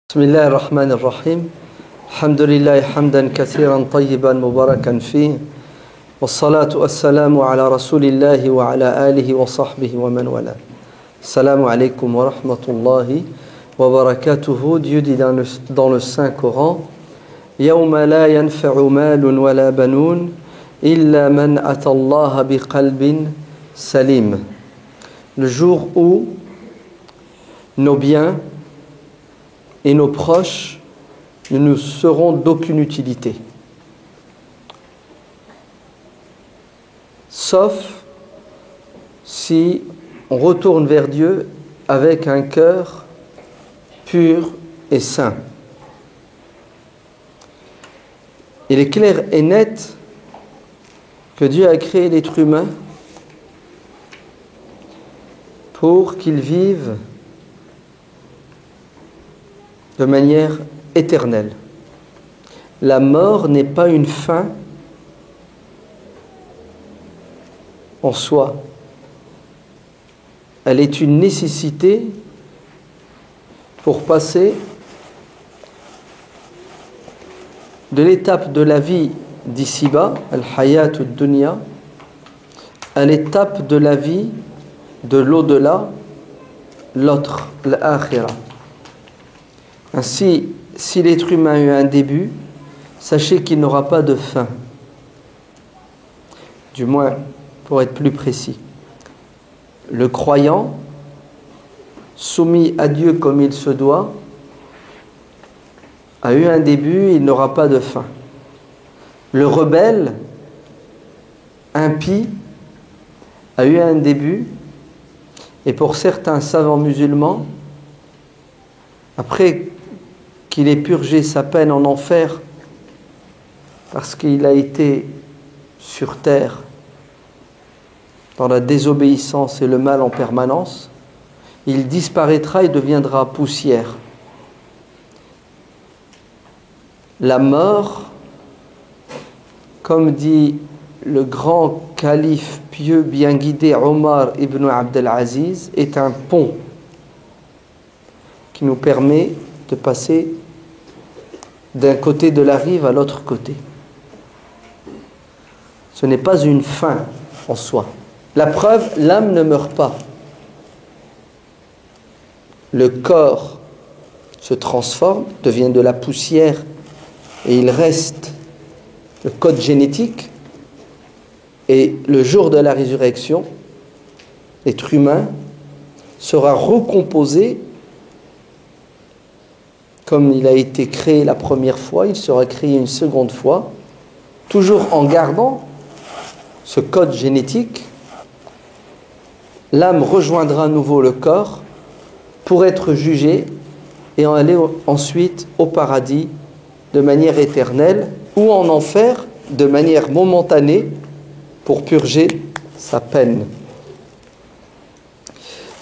بسم الله الرحمن الرحيم الحمد لله حمدا كثيرا طيبا مباركا فيه والصلاة والسلام على رسول الله وعلى آله وصحبه ومن والاه. Salam alaikum wa rahmatullahi wa barakatuhu. Dieu dit dans le Saint-Coran: Yawma la yanfa'u malun wa la banoun illa man ata Allah bi qalbin salim. Le jour où nos biens et nos proches ne nous seront d'aucune utilité, sauf si on retourne vers Dieu avec un cœur pur et saint. Il est clair et net que Dieu a créé l'être humain pour qu'il vive de manière éternelle. La mort n'est pas une fin en soi. Elle est une nécessité pour passer de l'étape de la vie d'ici-bas, al-hayat ad-dunya, à l'étape de la vie de l'au-delà, l'autre, l'akhira. Ainsi, si l'être humain a eu un début, sachez qu'il n'aura pas de fin. Du moins, pour être plus précis. Le croyant, soumis à Dieu comme il se doit, a eu un début, il n'aura pas de fin. Le rebelle, impie, a eu un début, et pour certains savants musulmans, après qu'il ait purgé sa peine en enfer, parce qu'il a été sur terre dans la désobéissance et le mal en permanence, il disparaîtra et deviendra poussière. La mort, comme dit le grand calife pieux bien guidé Omar ibn Abdelaziz, est un pont qui nous permet de passer d'un côté de la rive à l'autre côté. Ce n'est pas une fin en soi. La preuve, l'âme ne meurt pas. Le corps se transforme, devient de la poussière et il reste le code génétique. Et le jour de la résurrection, l'être humain sera recomposé comme il a été créé la première fois, il sera créé une seconde fois, toujours en gardant ce code génétique. L'âme rejoindra à nouveau le corps pour être jugée et en aller ensuite au paradis de manière éternelle ou en enfer de manière momentanée pour purger sa peine.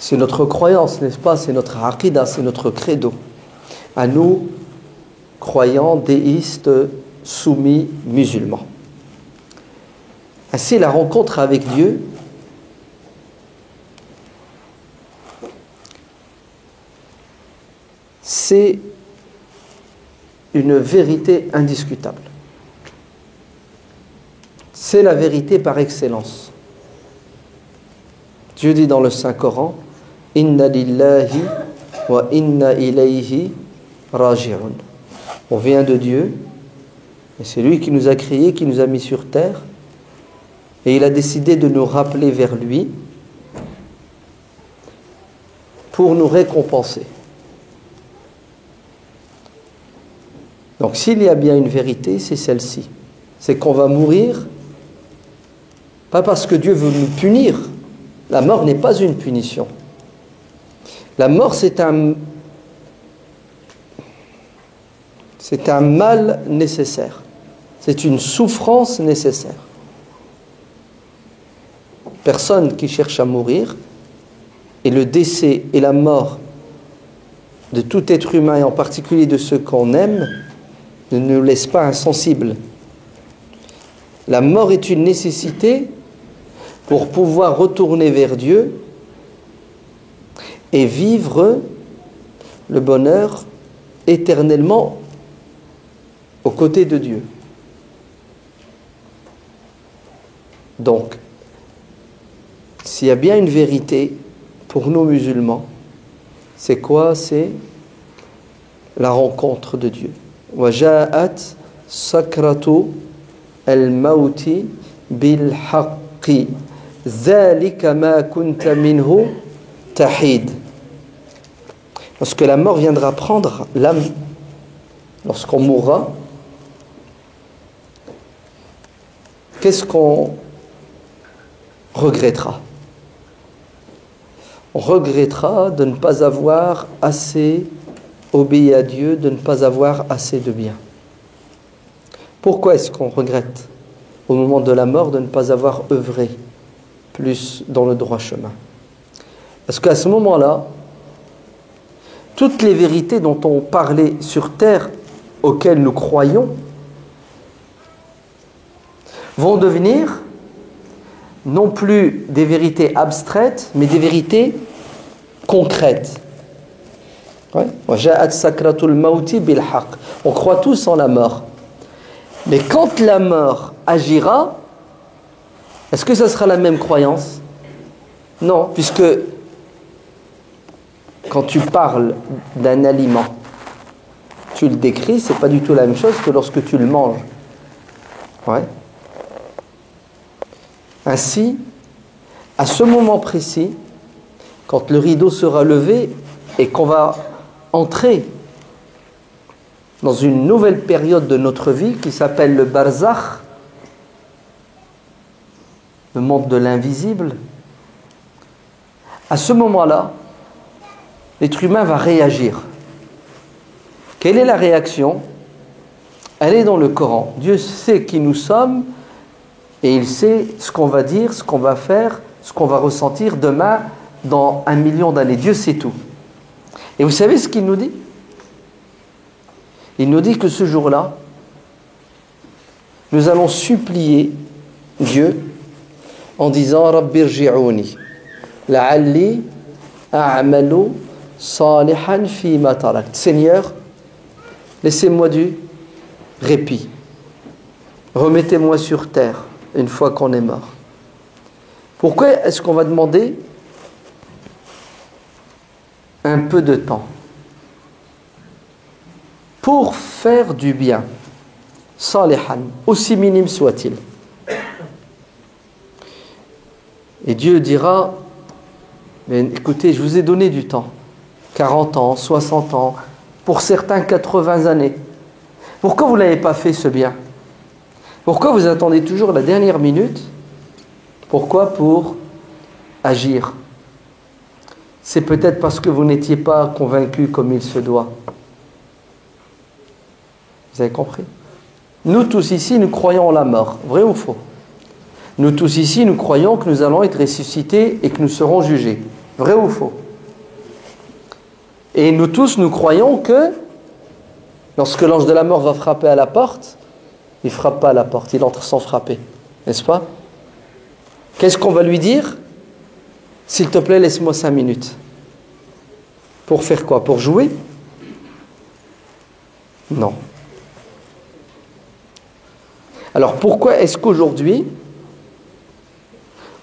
C'est notre croyance, n'est-ce pas? C'est notre aqida, c'est notre credo. À nous, croyants, déistes, soumis, musulmans. Ainsi, la rencontre avec Dieu c'est une vérité indiscutable. C'est la vérité par excellence. Dieu dit dans le Saint-Coran: Inna lillahi wa inna ilayhi raji'un. On vient de Dieu et c'est lui qui nous a créés, qui nous a mis sur terre, et il a décidé de nous rappeler vers lui pour nous récompenser. Donc s'il y a bien une vérité, c'est celle-ci, c'est qu'on va mourir pas parce que Dieu veut nous punir. La mort n'est pas une punition. La mort, c'est un mal nécessaire. C'est une souffrance nécessaire. Personne qui cherche à mourir, et le décès et la mort de tout être humain, et en particulier de ceux qu'on aime, ne nous laisse pas insensibles. La mort est une nécessité pour pouvoir retourner vers Dieu et vivre le bonheur éternellement aux côtés de Dieu. Donc, s'il y a bien une vérité pour nous musulmans, c'est quoi? C'est la rencontre de Dieu. وَجَاءَتْ سَكْرَةُ الْمَوْتِ بِالْحَقِّ ذَلِكَ مَا كُنْتَ مِنْهُ تَحِيدٌ. Lorsque la mort viendra prendre l'âme, lorsqu'on mourra, qu'est-ce qu'on regrettera? On regrettera de ne pas avoir assez obéi à Dieu, de ne pas avoir assez de bien. Pourquoi est-ce qu'on regrette au moment de la mort de ne pas avoir œuvré plus dans le droit chemin? Parce qu'à ce moment-là, toutes les vérités dont on parlait sur terre, auxquelles nous croyons, vont devenir non plus des vérités abstraites, mais des vérités concrètes. On croit tous en la mort. Mais quand la mort agira, est-ce que ça sera la même croyance? Non, puisque quand tu parles d'un aliment, tu le décris, c'est pas du tout la même chose que lorsque tu le manges. Ouais. Ainsi, à ce moment précis, quand le rideau sera levé et qu'on va entrer dans une nouvelle période de notre vie qui s'appelle le barzakh, le monde de l'invisible, à ce moment-là, l'être humain va réagir. Quelle est la réaction? Elle est dans le Coran. Dieu sait qui nous sommes et il sait ce qu'on va dire, ce qu'on va faire, ce qu'on va ressentir demain, dans 1 million d'années. Dieu sait tout. Et vous savez ce qu'il nous dit? Il nous dit que ce jour-là, nous allons supplier Dieu en disant Rabbi rji'ouni la'alli a'malu salihan fi ma tarakt. Seigneur, laissez-moi du répit. Remettez-moi sur terre une fois qu'on est mort. Pourquoi est-ce qu'on va demander un peu de temps pour faire du bien, salihan, aussi minime soit-il? Et Dieu dira, mais écoutez, je vous ai donné du temps, 40 ans, 60 ans, pour certains 80 années. Pourquoi vous ne l'avez pas fait ce bien? Pourquoi vous attendez toujours la dernière minute? Pourquoi? Pour agir. C'est peut-être parce que vous n'étiez pas convaincu comme il se doit. Vous avez compris? Nous tous ici, nous croyons en la mort. Vrai ou faux? Nous tous ici, nous croyons que nous allons être ressuscités et que nous serons jugés. Vrai ou faux? Et nous tous, nous croyons que lorsque l'ange de la mort va frapper à la porte, il ne frappe pas à la porte, il entre sans frapper. N'est-ce pas? Qu'est-ce qu'on va lui dire? S'il te plaît, laisse-moi 5 minutes. Pour faire quoi? Pour jouer? Non. Alors pourquoi est-ce qu'aujourd'hui,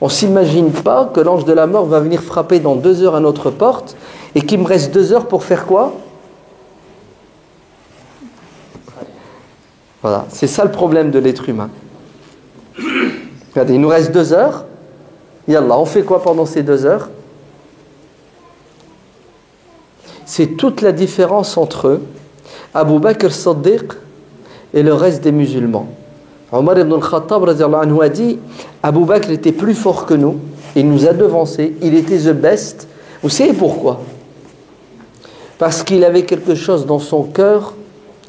on ne s'imagine pas que l'ange de la mort va venir frapper dans 2 heures à notre porte et qu'il me reste 2 heures pour faire quoi? Voilà, c'est ça le problème de l'être humain. Regardez, il nous reste 2 heures. Yallah, on fait quoi pendant ces 2 heures? C'est toute la différence entre Abu Bakr Siddiq et le reste des musulmans. Omar ibn al-Khattab a dit, Abu Bakr était plus fort que nous, il nous a devancés, il était the best. Vous savez pourquoi? Parce qu'il avait quelque chose dans son cœur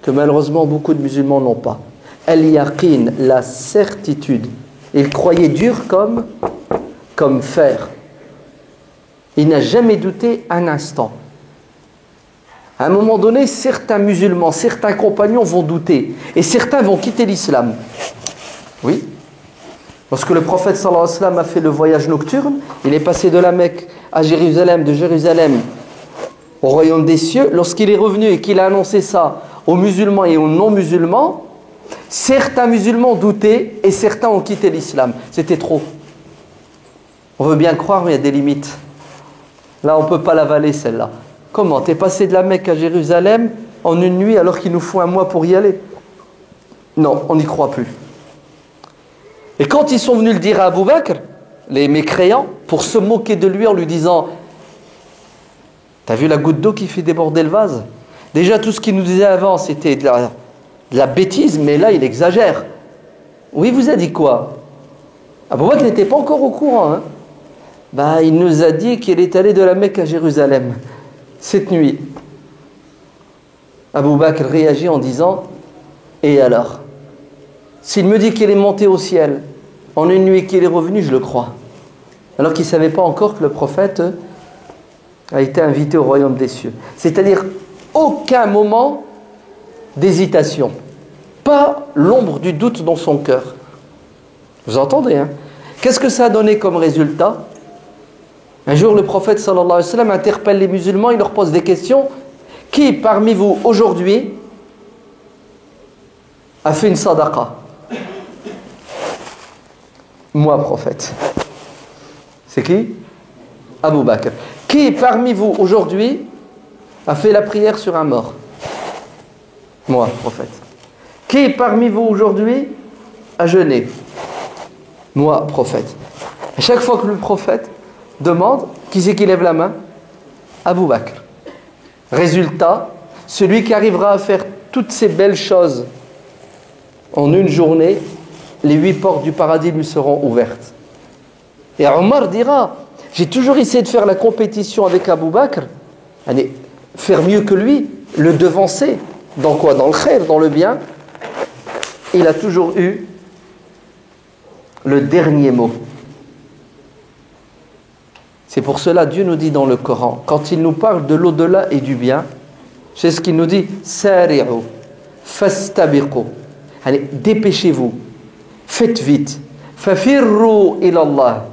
que malheureusement beaucoup de musulmans n'ont pas. Al-yaqin, la certitude. Il croyait dur comme fer. Il n'a jamais douté un instant. À un moment donné, certains musulmans, certains compagnons vont douter. Et certains vont quitter l'islam. Oui. Lorsque le prophète sallallahu alayhi wa sallam a fait le voyage nocturne, il est passé de la Mecque à Jérusalem, de Jérusalem au royaume des cieux, lorsqu'il est revenu et qu'il a annoncé ça aux musulmans et aux non-musulmans, certains musulmans doutaient et certains ont quitté l'islam. C'était trop. On veut bien croire, mais il y a des limites. Là, on ne peut pas l'avaler, celle-là. Comment? T'es passé de la Mecque à Jérusalem en une nuit alors qu'il nous faut un mois pour y aller? Non, on n'y croit plus. Et quand ils sont venus le dire à Abu Bakr, les mécréants, pour se moquer de lui en lui disant « T'as vu la goutte d'eau qui fait déborder le vase ?» Déjà, tout ce qu'il nous disait avant, c'était de la bêtise, mais là, il exagère. Oui, il vous a dit quoi? Abu Bakr n'était pas encore au courant. Hein. Il nous a dit qu'il est allé de la Mecque à Jérusalem, cette nuit. Abu Bakr réagit en disant « Et alors? S'il me dit qu'il est monté au ciel en une nuit et qu'il est revenu, je le crois. » Alors qu'il ne savait pas encore que le prophète a été invité au royaume des cieux. C'est-à-dire, aucun moment d'hésitation. Pas l'ombre du doute dans son cœur. Vous entendez, hein? Qu'est-ce que ça a donné comme résultat? Un jour, le prophète sallallahu alayhi wa sallam interpelle les musulmans, il leur pose des questions. Qui parmi vous aujourd'hui a fait une sadaqa? Moi, prophète. C'est qui? Abu Bakr. Qui parmi vous aujourd'hui a fait la prière sur un mort? Moi, prophète. Qui parmi vous aujourd'hui a jeûné? Moi, prophète. À chaque fois que le prophète demande, qui c'est qui lève la main? Abu Bakr. Résultat, celui qui arrivera à faire toutes ces belles choses en une journée, les 8 portes du paradis lui seront ouvertes. Et Omar dira, j'ai toujours essayé de faire la compétition avec Abu Bakr, allez, faire mieux que lui, le devancer. Dans quoi? Dans le khair, dans le bien. Il a toujours eu le dernier mot. C'est pour cela Dieu nous dit dans le Coran, quand il nous parle de l'au-delà et du bien, c'est ce qu'il nous dit, sari'u, fastabiqu. Allez, dépêchez-vous, faites vite. Fafirru ilallah.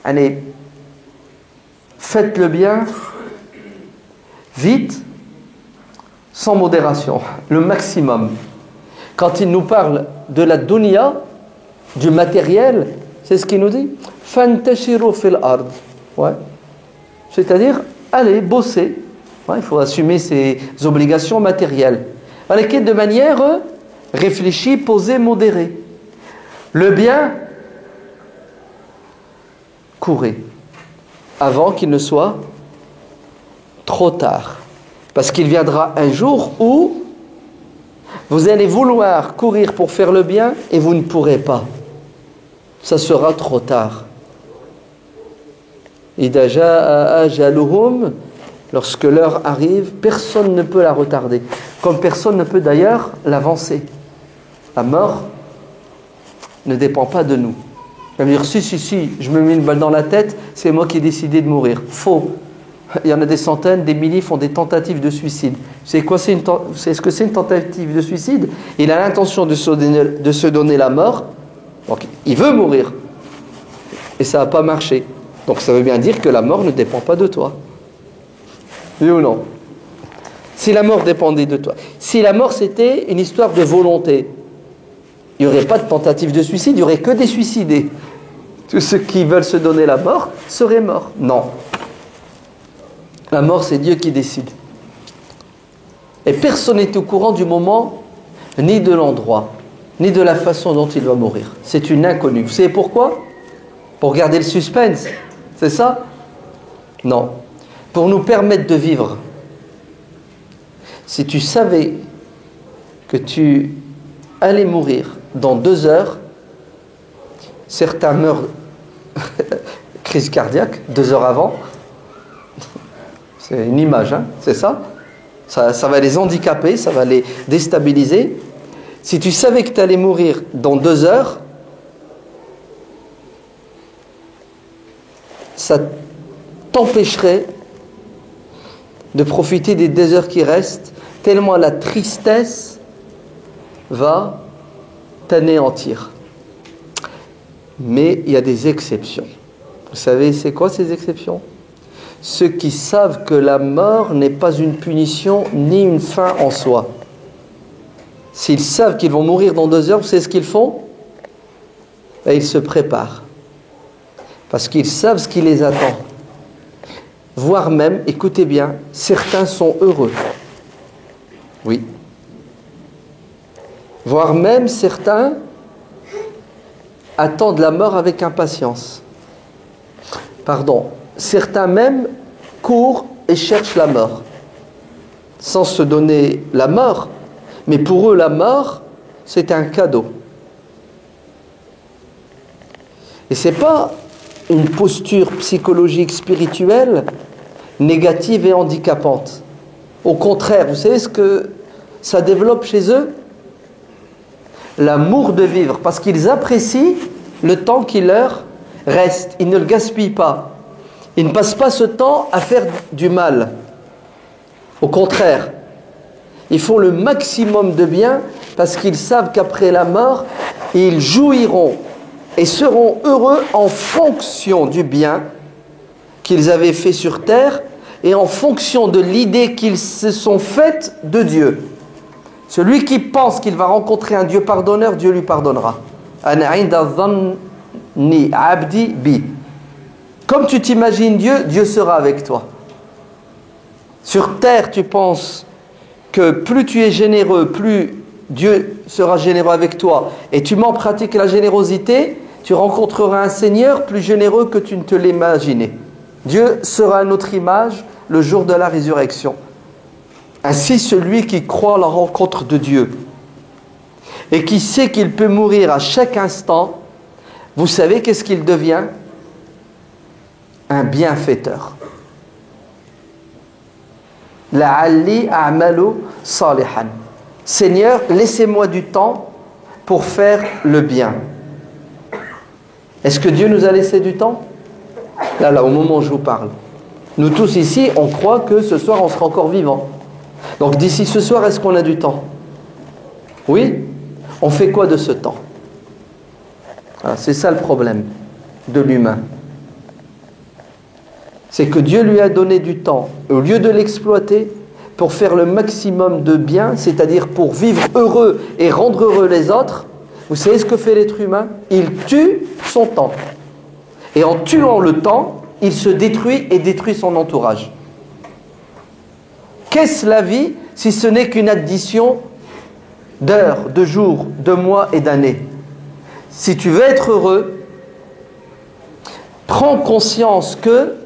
Allez, faites le bien vite, sans modération, le maximum. Quand il nous parle de la dunya, du matériel, c'est ce qu'il nous dit. Fantashiru fil ard. Ouais. C'est-à-dire, allez, bosser. Ouais, il faut assumer ses obligations matérielles. Avec de manière réfléchie, posée, modérée. Le bien, courez. Avant qu'il ne soit trop tard. Parce qu'il viendra un jour où vous allez vouloir courir pour faire le bien et vous ne pourrez pas. Ça sera trop tard. Ida jaa ajaluhum, lorsque l'heure arrive, personne ne peut la retarder. Comme personne ne peut d'ailleurs l'avancer. La mort ne dépend pas de nous. On va dire, si, je me mets une balle dans la tête, c'est moi qui ai décidé de mourir. Faux. Il y en a des centaines, des milliers font des tentatives de suicide. C'est ce que c'est une tentative de suicide? Il a l'intention de se donner la mort. Donc, il veut mourir. Et ça n'a pas marché. Donc, ça veut bien dire que la mort ne dépend pas de toi. Oui ou non? Si la mort dépendait de toi. Si la mort, c'était une histoire de volonté, il n'y aurait pas de tentative de suicide, il n'y aurait que des suicidés. Tous ceux qui veulent se donner la mort seraient morts. Non. La mort, c'est Dieu qui décide. Et personne n'est au courant du moment, ni de l'endroit, ni de la façon dont il va mourir. C'est une inconnue. Vous savez pourquoi? Pour garder le suspense. C'est ça? Non. Pour nous permettre de vivre. Si tu savais que tu allais mourir dans 2 heures, certains meurent crise cardiaque 2 heures avant. C'est une image, hein, c'est ça? Ça va les handicaper, ça va les déstabiliser. Si tu savais que tu allais mourir dans 2 heures, ça t'empêcherait de profiter des 2 heures qui restent, tellement la tristesse va t'anéantir. Mais il y a des exceptions. Vous savez, c'est quoi ces exceptions? ceux qui savent que la mort n'est pas une punition ni une fin en soi. S'ils savent qu'ils vont mourir dans 2 heures, vous savez ce qu'ils font? Et ils se préparent. Parce qu'ils savent ce qui les attend. Voire même, écoutez bien, certains sont heureux. Oui. Voire même certains attendent la mort avec impatience. Pardon. Certains même courent et cherchent la mort. Sans se donner la mort. Mais pour eux, la mort, c'est un cadeau. Et ce n'est pas une posture psychologique, spirituelle, négative et handicapante. Au contraire, vous savez ce que ça développe chez eux? L'amour de vivre, parce qu'ils apprécient le temps qui leur reste. Ils ne le gaspillent pas. Ils ne passent pas ce temps à faire du mal. Au contraire, ils font le maximum de bien parce qu'ils savent qu'après la mort, ils jouiront et seront heureux en fonction du bien qu'ils avaient fait sur terre et en fonction de l'idée qu'ils se sont faite de Dieu. Celui qui pense qu'il va rencontrer un Dieu pardonneur, Dieu lui pardonnera. Ana 'inda dhanni 'abdi bi. Comme tu t'imagines Dieu, Dieu sera avec toi. Sur terre, tu penses que plus tu es généreux, plus Dieu sera généreux avec toi. Et tu m'en pratiques la générosité, tu rencontreras un Seigneur plus généreux que tu ne te l'imaginais. Dieu sera à notre image le jour de la résurrection. Ainsi, celui qui croit à la rencontre de Dieu et qui sait qu'il peut mourir à chaque instant, vous savez qu'est-ce qu'il devient? Un bienfaiteur. La'alli a'malu salihan. Seigneur, laissez-moi du temps pour faire le bien. Est-ce que Dieu nous a laissé du temps? Là, au moment où je vous parle. Nous tous ici, on croit que ce soir, on sera encore vivants. Donc d'ici ce soir, est-ce qu'on a du temps? Oui? On fait quoi de ce temps? Voilà, c'est ça le problème de l'humain. C'est que Dieu lui a donné du temps, au lieu de l'exploiter, pour faire le maximum de bien, c'est-à-dire pour vivre heureux et rendre heureux les autres. Vous savez ce que fait l'être humain? Il tue son temps. Et en tuant le temps, il se détruit et détruit son entourage. Qu'est-ce la vie si ce n'est qu'une addition d'heures, de jours, de mois et d'années? Si tu veux être heureux, prends conscience que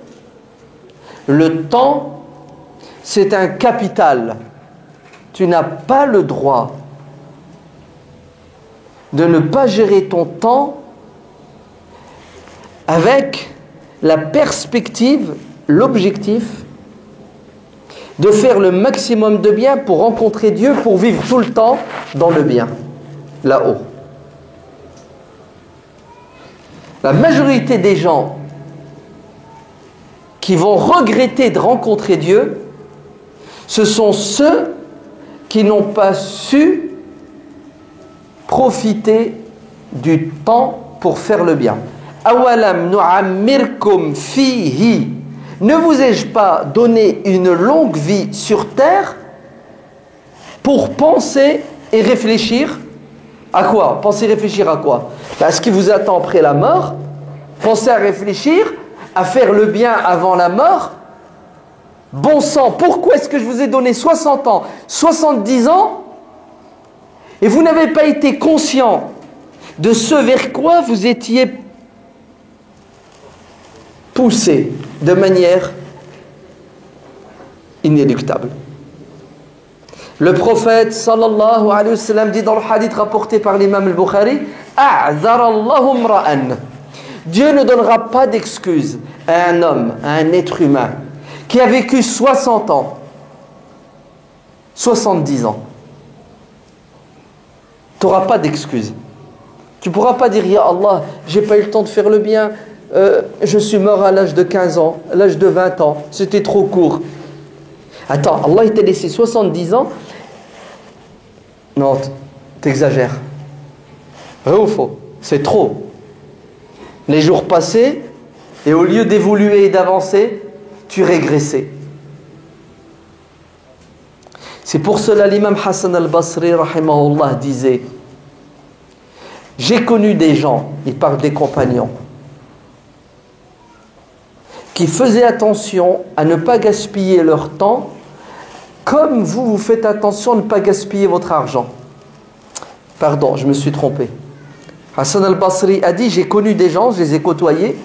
le temps, c'est un capital. Tu n'as pas le droit de ne pas gérer ton temps avec la perspective, l'objectif de faire le maximum de bien pour rencontrer Dieu, pour vivre tout le temps dans le bien, là-haut. La majorité des gens qui vont regretter de rencontrer Dieu, ce sont ceux qui n'ont pas su profiter du temps pour faire le bien. Awalam nu'ammirkum fihi. Ne vous ai-je pas donné une longue vie sur terre pour penser et réfléchir à quoi? Penser et réfléchir à quoi? À ce qui vous attend après la mort. Pensez à réfléchir, à faire le bien avant la mort. Bon sang, pourquoi est-ce que je vous ai donné 60 ans, 70 ans et vous n'avez pas été conscient de ce vers quoi vous étiez poussé de manière inéluctable? Le prophète sallallahu alayhi wa sallam dit dans le hadith rapporté par l'imam al-Bukhari, a'zarallahu imra'an. Dieu ne donnera pas d'excuses à un homme, à un être humain qui a vécu 60 ans, 70 ans. Tu n'auras pas d'excuses. Tu ne pourras pas dire, ya Allah, j'ai pas eu le temps de faire le bien, je suis mort à l'âge de 15 ans, à l'âge de 20 ans, c'était trop court. Attends, Allah il t'a laissé 70 ans. Non, t'exagères. Vrai ou faux? C'est trop. Les jours passés, et au lieu d'évoluer et d'avancer, tu régressais. C'est pour cela l'imam Hassan al-Basri rahimahullah disait, j'ai connu des gens, il parle des compagnons, qui faisaient attention à ne pas gaspiller leur temps comme vous faites attention à ne pas gaspiller votre argent. Pardon, je me suis trompé. Hassan al-Basri a dit, j'ai connu des gens, je les ai côtoyés,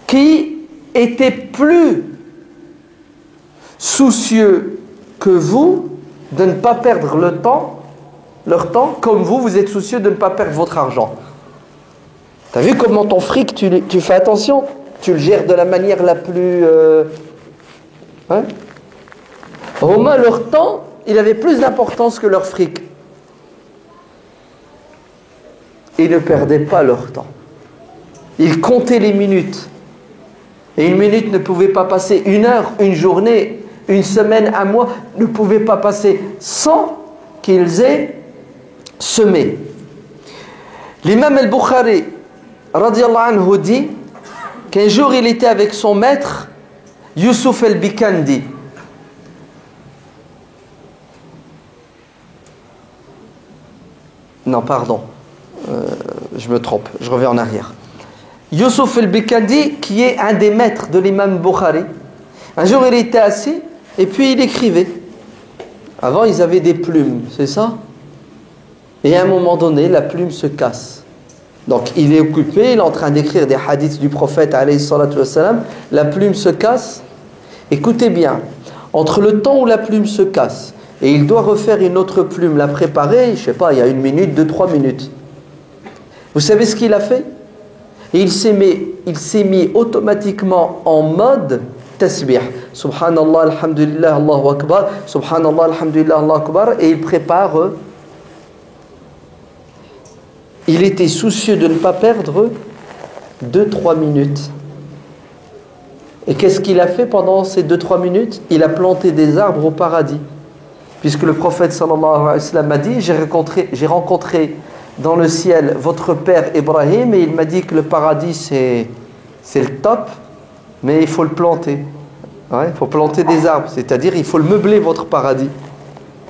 qui étaient plus soucieux que vous de ne pas perdre leur temps, comme vous êtes soucieux de ne pas perdre votre argent. Tu as vu comment ton fric, tu fais attention? Tu le gères de la manière la plus... Romain, leur temps, il avait plus d'importance que leur fric. Ils ne perdaient pas leur temps. Ils comptaient les minutes. Et une minute ne pouvait pas passer, une heure, une journée, une semaine, un mois, ne pouvait pas passer sans qu'ils aient semé. L'imam al-Bukhari, radiyallahu anhu, dit qu'un jour il était avec son maître, Yusuf al-Bikandi. Non, pardon, je me trompe, je reviens en arrière. Yusuf al-Bikandi, qui est un des maîtres de l'imam Bukhari, un jour il était assis et puis il écrivait. Avant ils avaient des plumes, c'est ça? Et à un moment donné, la plume se casse. Donc il est occupé, il est en train d'écrire des hadiths du prophète alayhi salatu wassalam, la plume se casse. Écoutez bien, entre le temps où la plume se casse et il doit refaire une autre plume, la préparer, je ne sais pas, il y a 1 minute, 2, 3 minutes. Vous savez ce qu'il a fait? Et il s'est mis automatiquement en mode tasbih. Subhanallah, alhamdulillah, Allahu Akbar. Subhanallah, alhamdulillah, Allahu Akbar. Et il prépare. Il était soucieux de ne pas perdre 2-3 minutes. Et qu'est-ce qu'il a fait pendant ces 2-3 minutes? Il a planté des arbres au paradis. Puisque le prophète sallallahu alayhi wa sallam a dit, j'ai rencontré dans le ciel votre père Ibrahim et il m'a dit que le paradis c'est le top, mais il faut le planter. Ouais, il faut planter des arbres, c'est-à-dire il faut le meubler votre paradis.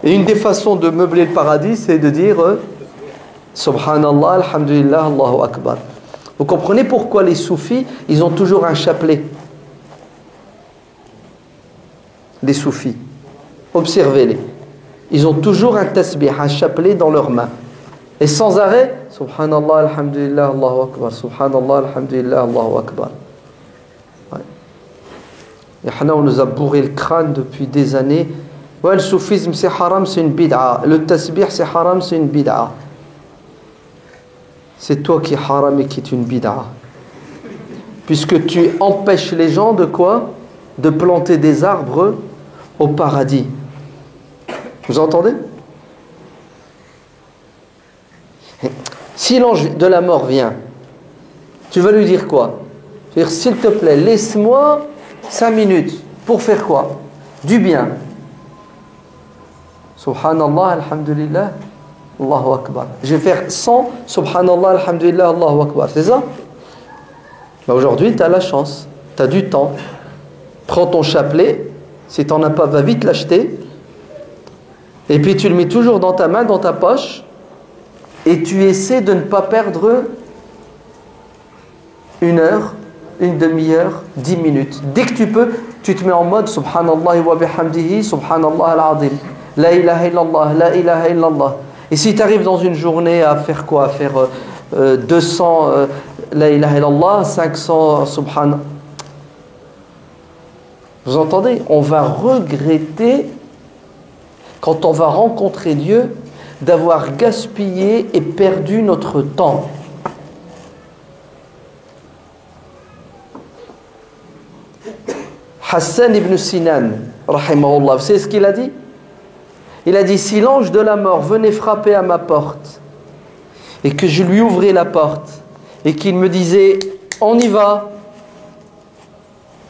Et une des façons de meubler le paradis, c'est de dire Subhanallah, alhamdulillah, Allahu Akbar. Vous comprenez pourquoi les soufis, ils ont toujours un chapelet? Les soufis, observez-les. Ils ont toujours un tasbih, un chapelet dans leurs mains. Et sans arrêt, Subhanallah, alhamdulillah, Allahu Akbar. Subhanallah, alhamdulillah, Allahu Akbar. Ouais. Et on nous a bourré le crâne depuis des années. Ouais, le soufisme c'est haram, c'est une bid'a. Le tasbih c'est haram, c'est une bid'a. C'est toi qui es haram et qui est une bid'a. Puisque tu empêches les gens de quoi? De planter des arbres au paradis. Vous entendez? Si l'ange de la mort vient, tu vas lui dire quoi? Tu vas dire, s'il te plaît, laisse-moi 5 minutes. Pour faire quoi? Du bien. Subhanallah, alhamdulillah, Allahu Akbar. Je vais faire 100, Subhanallah, alhamdulillah, Allahu Akbar. C'est ça? Ben aujourd'hui, tu as la chance. Tu as du temps. Prends ton chapelet. Si tu n'en as pas, va vite l'acheter. Et puis tu le mets toujours dans ta main, dans ta poche. Et tu essaies de ne pas perdre 1 heure, 1 demi-heure, 10 minutes. Dès que tu peux, tu te mets en mode Subhanallah wa bihamdihi, Subhanallah al-azim. La ilaha illallah, la ilaha illallah. Et si tu arrives dans une journée à faire quoi? À faire 200 la ilaha illallah, 500 Subhanallah. Vous entendez? On va regretter, quand on va rencontrer Dieu, d'avoir gaspillé et perdu notre temps. Hassan ibn Sinan, rahimahullah, vous savez ce qu'il a dit? Il a dit, si l'ange de la mort venait frapper à ma porte et que je lui ouvrais la porte et qu'il me disait, on y va,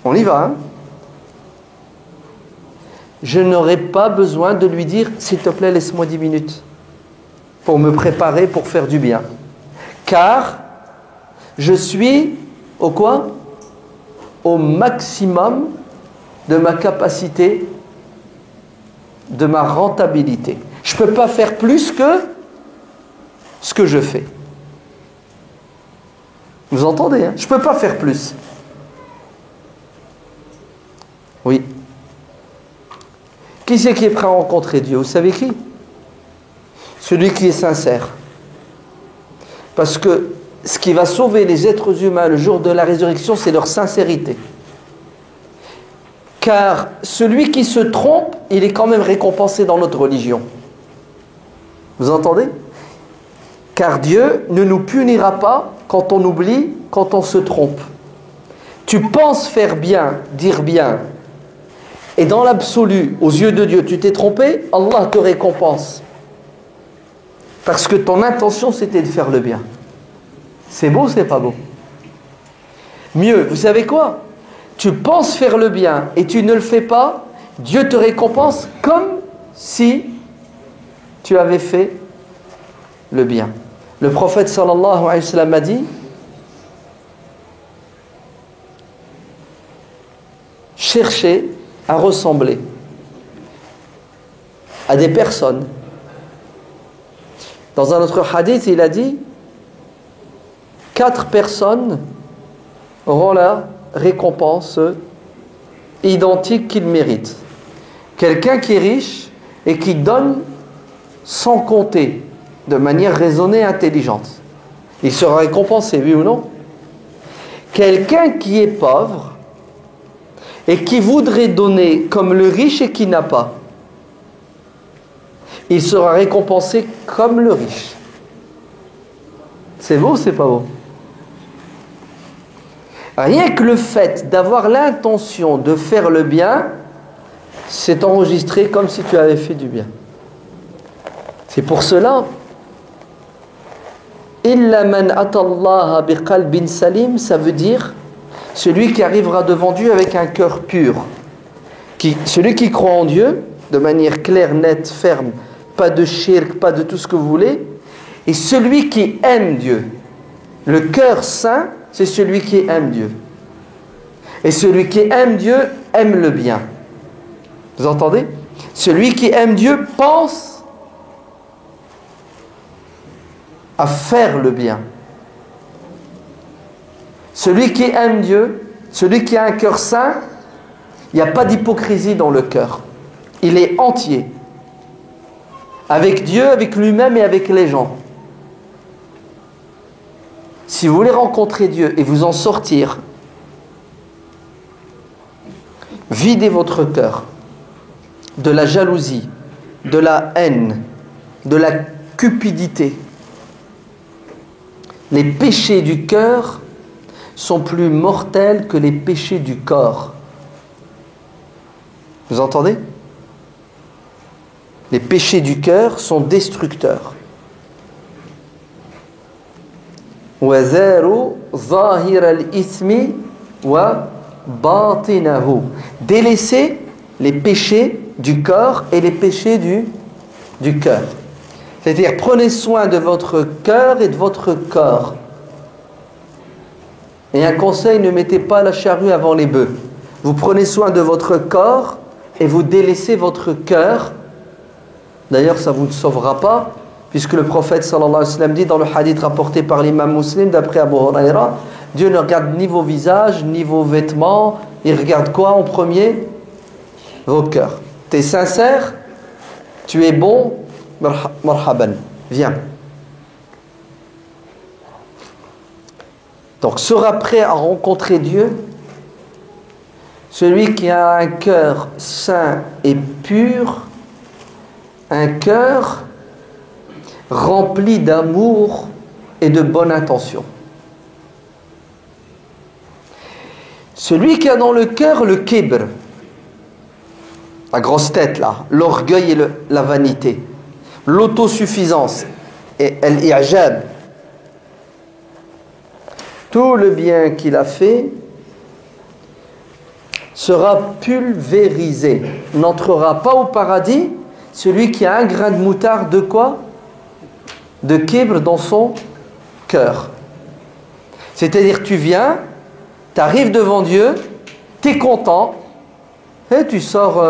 hein? Je n'aurais pas besoin de lui dire, s'il te plaît, laisse-moi 10 minutes pour me préparer pour faire du bien. Car je suis au quoi? Au maximum de ma capacité, de ma rentabilité. Je ne peux pas faire plus que ce que je fais. Vous entendez, hein? Je ne peux pas faire plus. Oui. Qui c'est qui est prêt à rencontrer Dieu? Vous savez qui? Celui qui est sincère. Parce que ce qui va sauver les êtres humains le jour de la résurrection, c'est leur sincérité. Car celui qui se trompe, il est quand même récompensé dans notre religion. Vous entendez? Car Dieu ne nous punira pas quand on oublie, quand on se trompe. Tu penses faire bien, dire bien, et dans l'absolu, aux yeux de Dieu, tu t'es trompé, Allah te récompense. Parce que ton intention, c'était de faire le bien. C'est beau ou c'est pas beau? Mieux, vous savez quoi? Tu penses faire le bien et tu ne le fais pas, Dieu te récompense comme si tu avais fait le bien. Le prophète sallallahu alayhi wa sallam a dit: cherchez à ressembler à des personnes. Dans un autre hadith, il a dit: 4 personnes auront la récompense identique qu'ils méritent. Quelqu'un qui est riche et qui donne sans compter, de manière raisonnée et intelligente. Il sera récompensé, oui ou non? Quelqu'un qui est pauvre et qui voudrait donner comme le riche et qui n'a pas, il sera récompensé comme le riche. C'est beau ou c'est pas beau? Rien que le fait d'avoir l'intention de faire le bien, c'est enregistré comme si tu avais fait du bien. C'est pour cela, illa man atallaha biqalbin salim, ça veut dire celui qui arrivera devant Dieu avec un cœur pur. Celui qui croit en Dieu de manière claire, nette, ferme, pas de shirk, pas de tout ce que vous voulez, et celui qui aime Dieu. Le cœur saint, c'est celui qui aime Dieu. Et celui qui aime Dieu aime le bien. Vous entendez? Celui qui aime Dieu pense à faire le bien. Celui qui aime Dieu, celui qui a un cœur saint, il n'y a pas d'hypocrisie dans le cœur. Il est entier. Avec Dieu, avec lui-même et avec les gens. Si vous voulez rencontrer Dieu et vous en sortir, videz votre cœur de la jalousie, de la haine, de la cupidité. Les péchés du cœur sont plus mortels que les péchés du corps. Vous entendez? Les péchés du cœur sont destructeurs. Délaissez les péchés du corps et les péchés du cœur. C'est-à-dire, prenez soin de votre cœur et de votre corps. Et un conseil, ne mettez pas la charrue avant les bœufs. Vous prenez soin de votre corps et vous délaissez votre cœur. D'ailleurs, ça ne vous sauvera pas, puisque le prophète sallallahu alayhi wa sallam dit dans le hadith rapporté par l'imam Muslim d'après Abu Huraira, Dieu ne regarde ni vos visages, ni vos vêtements, il regarde quoi en premier? Vos cœurs. Tu es sincère? Tu es bon? Marhaban, viens. Donc sera prêt à rencontrer Dieu celui qui a un cœur saint et pur, un cœur rempli d'amour et de bonne intention. Celui qui a dans le cœur le kibr, la grosse tête là, l'orgueil et la vanité, l'autosuffisance et l'ijab, tout le bien qu'il a fait sera pulvérisé, n'entrera pas au paradis celui qui a un grain de moutarde de quoi? De kibr dans son cœur. C'est-à-dire tu viens, tu arrives devant Dieu, tu es content, Et tu sors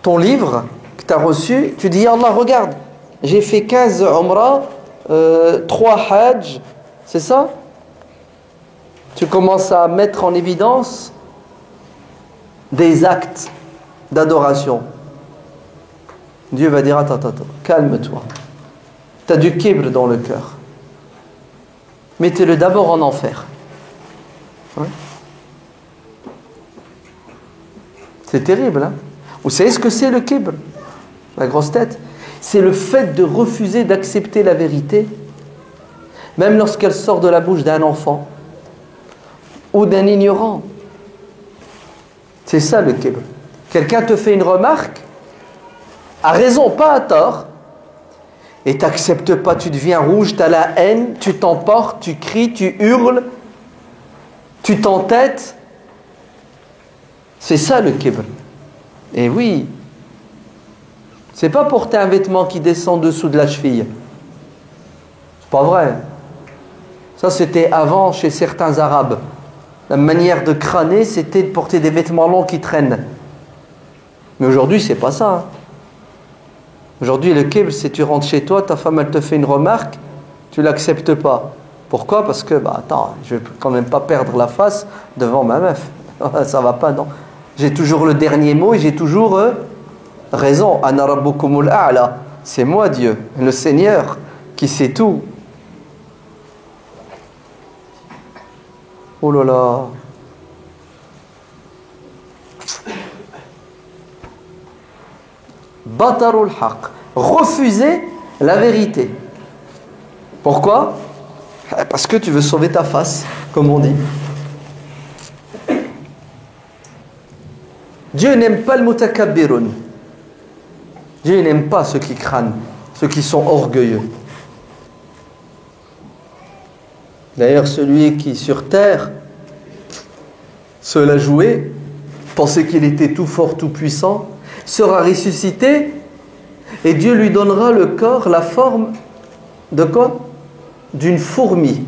ton livre que tu as reçu, tu dis, Allah, regarde, j'ai fait 15 umrah, 3 hajj, c'est ça? Tu commences à mettre en évidence des actes d'adoration. Dieu va dire, attends, calme-toi. Tu as du kibr dans le cœur. Mettez-le d'abord en enfer. Ouais. C'est terrible, hein? Vous savez ce que c'est le kibr? La grosse tête. C'est le fait de refuser d'accepter la vérité, même lorsqu'elle sort de la bouche d'un enfant ou d'un ignorant. C'est ça le kibr. Quelqu'un te fait une remarque, à raison, pas à tort, et tu n'acceptes pas, tu deviens rouge, tu as la haine, tu t'emportes, tu cries, tu hurles, tu t'entêtes. C'est ça le kibr. Et oui, c'est pas porter un vêtement qui descend dessous de la cheville. C'est pas vrai. Ça c'était avant chez certains Arabes. La manière de crâner, c'était de porter des vêtements longs qui traînent. Mais aujourd'hui, c'est pas ça. Hein. Aujourd'hui, le kibr, c'est tu rentres chez toi, ta femme, elle te fait une remarque, tu l'acceptes pas. Pourquoi? Parce que, attends, je vais quand même pas perdre la face devant ma meuf. Ça va pas, non. J'ai toujours le dernier mot et j'ai toujours raison. Ana rabbukumul a'la. C'est moi, Dieu, le Seigneur, qui sait tout. Oh là là. Batarul haq. Refuser la vérité. Pourquoi? Parce que tu veux sauver ta face, comme on dit. Dieu n'aime pas le mutakabbirun. Dieu n'aime pas ceux qui crânent, ceux qui sont orgueilleux. D'ailleurs, celui qui sur terre se la jouait, pensait qu'il était tout fort, tout puissant, sera ressuscité et Dieu lui donnera le corps, la forme de quoi? D'une fourmi.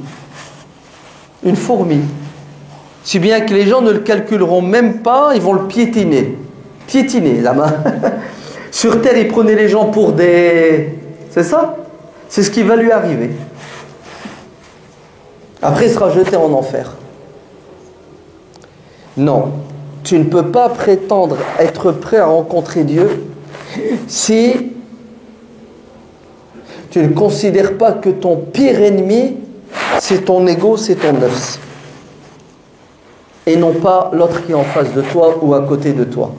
Une fourmi. Si bien que les gens ne le calculeront même pas, ils vont le piétiner. Piétiner, la main. Sur terre, il prenait les gens pour des... C'est ça? C'est ce qui va lui arriver. Après, il sera jeté en enfer. Non, tu ne peux pas prétendre être prêt à rencontrer Dieu si tu ne considères pas que ton pire ennemi, c'est ton ego, c'est ton nafs. Et non pas l'autre qui est en face de toi ou à côté de toi.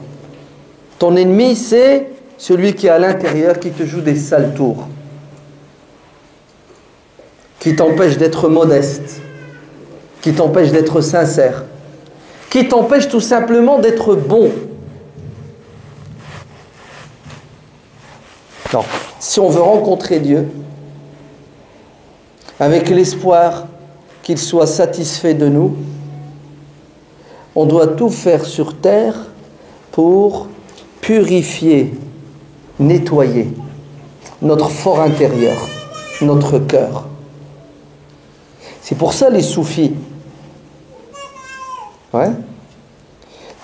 Ton ennemi, c'est celui qui est à l'intérieur, qui te joue des sales tours, qui t'empêche d'être modeste, qui t'empêche d'être sincère, qui t'empêche tout simplement d'être bon. Non. Si on veut rencontrer Dieu, avec l'espoir qu'il soit satisfait de nous, on doit tout faire sur terre pour purifier, nettoyer notre fort intérieur, notre cœur. C'est pour ça les soufis,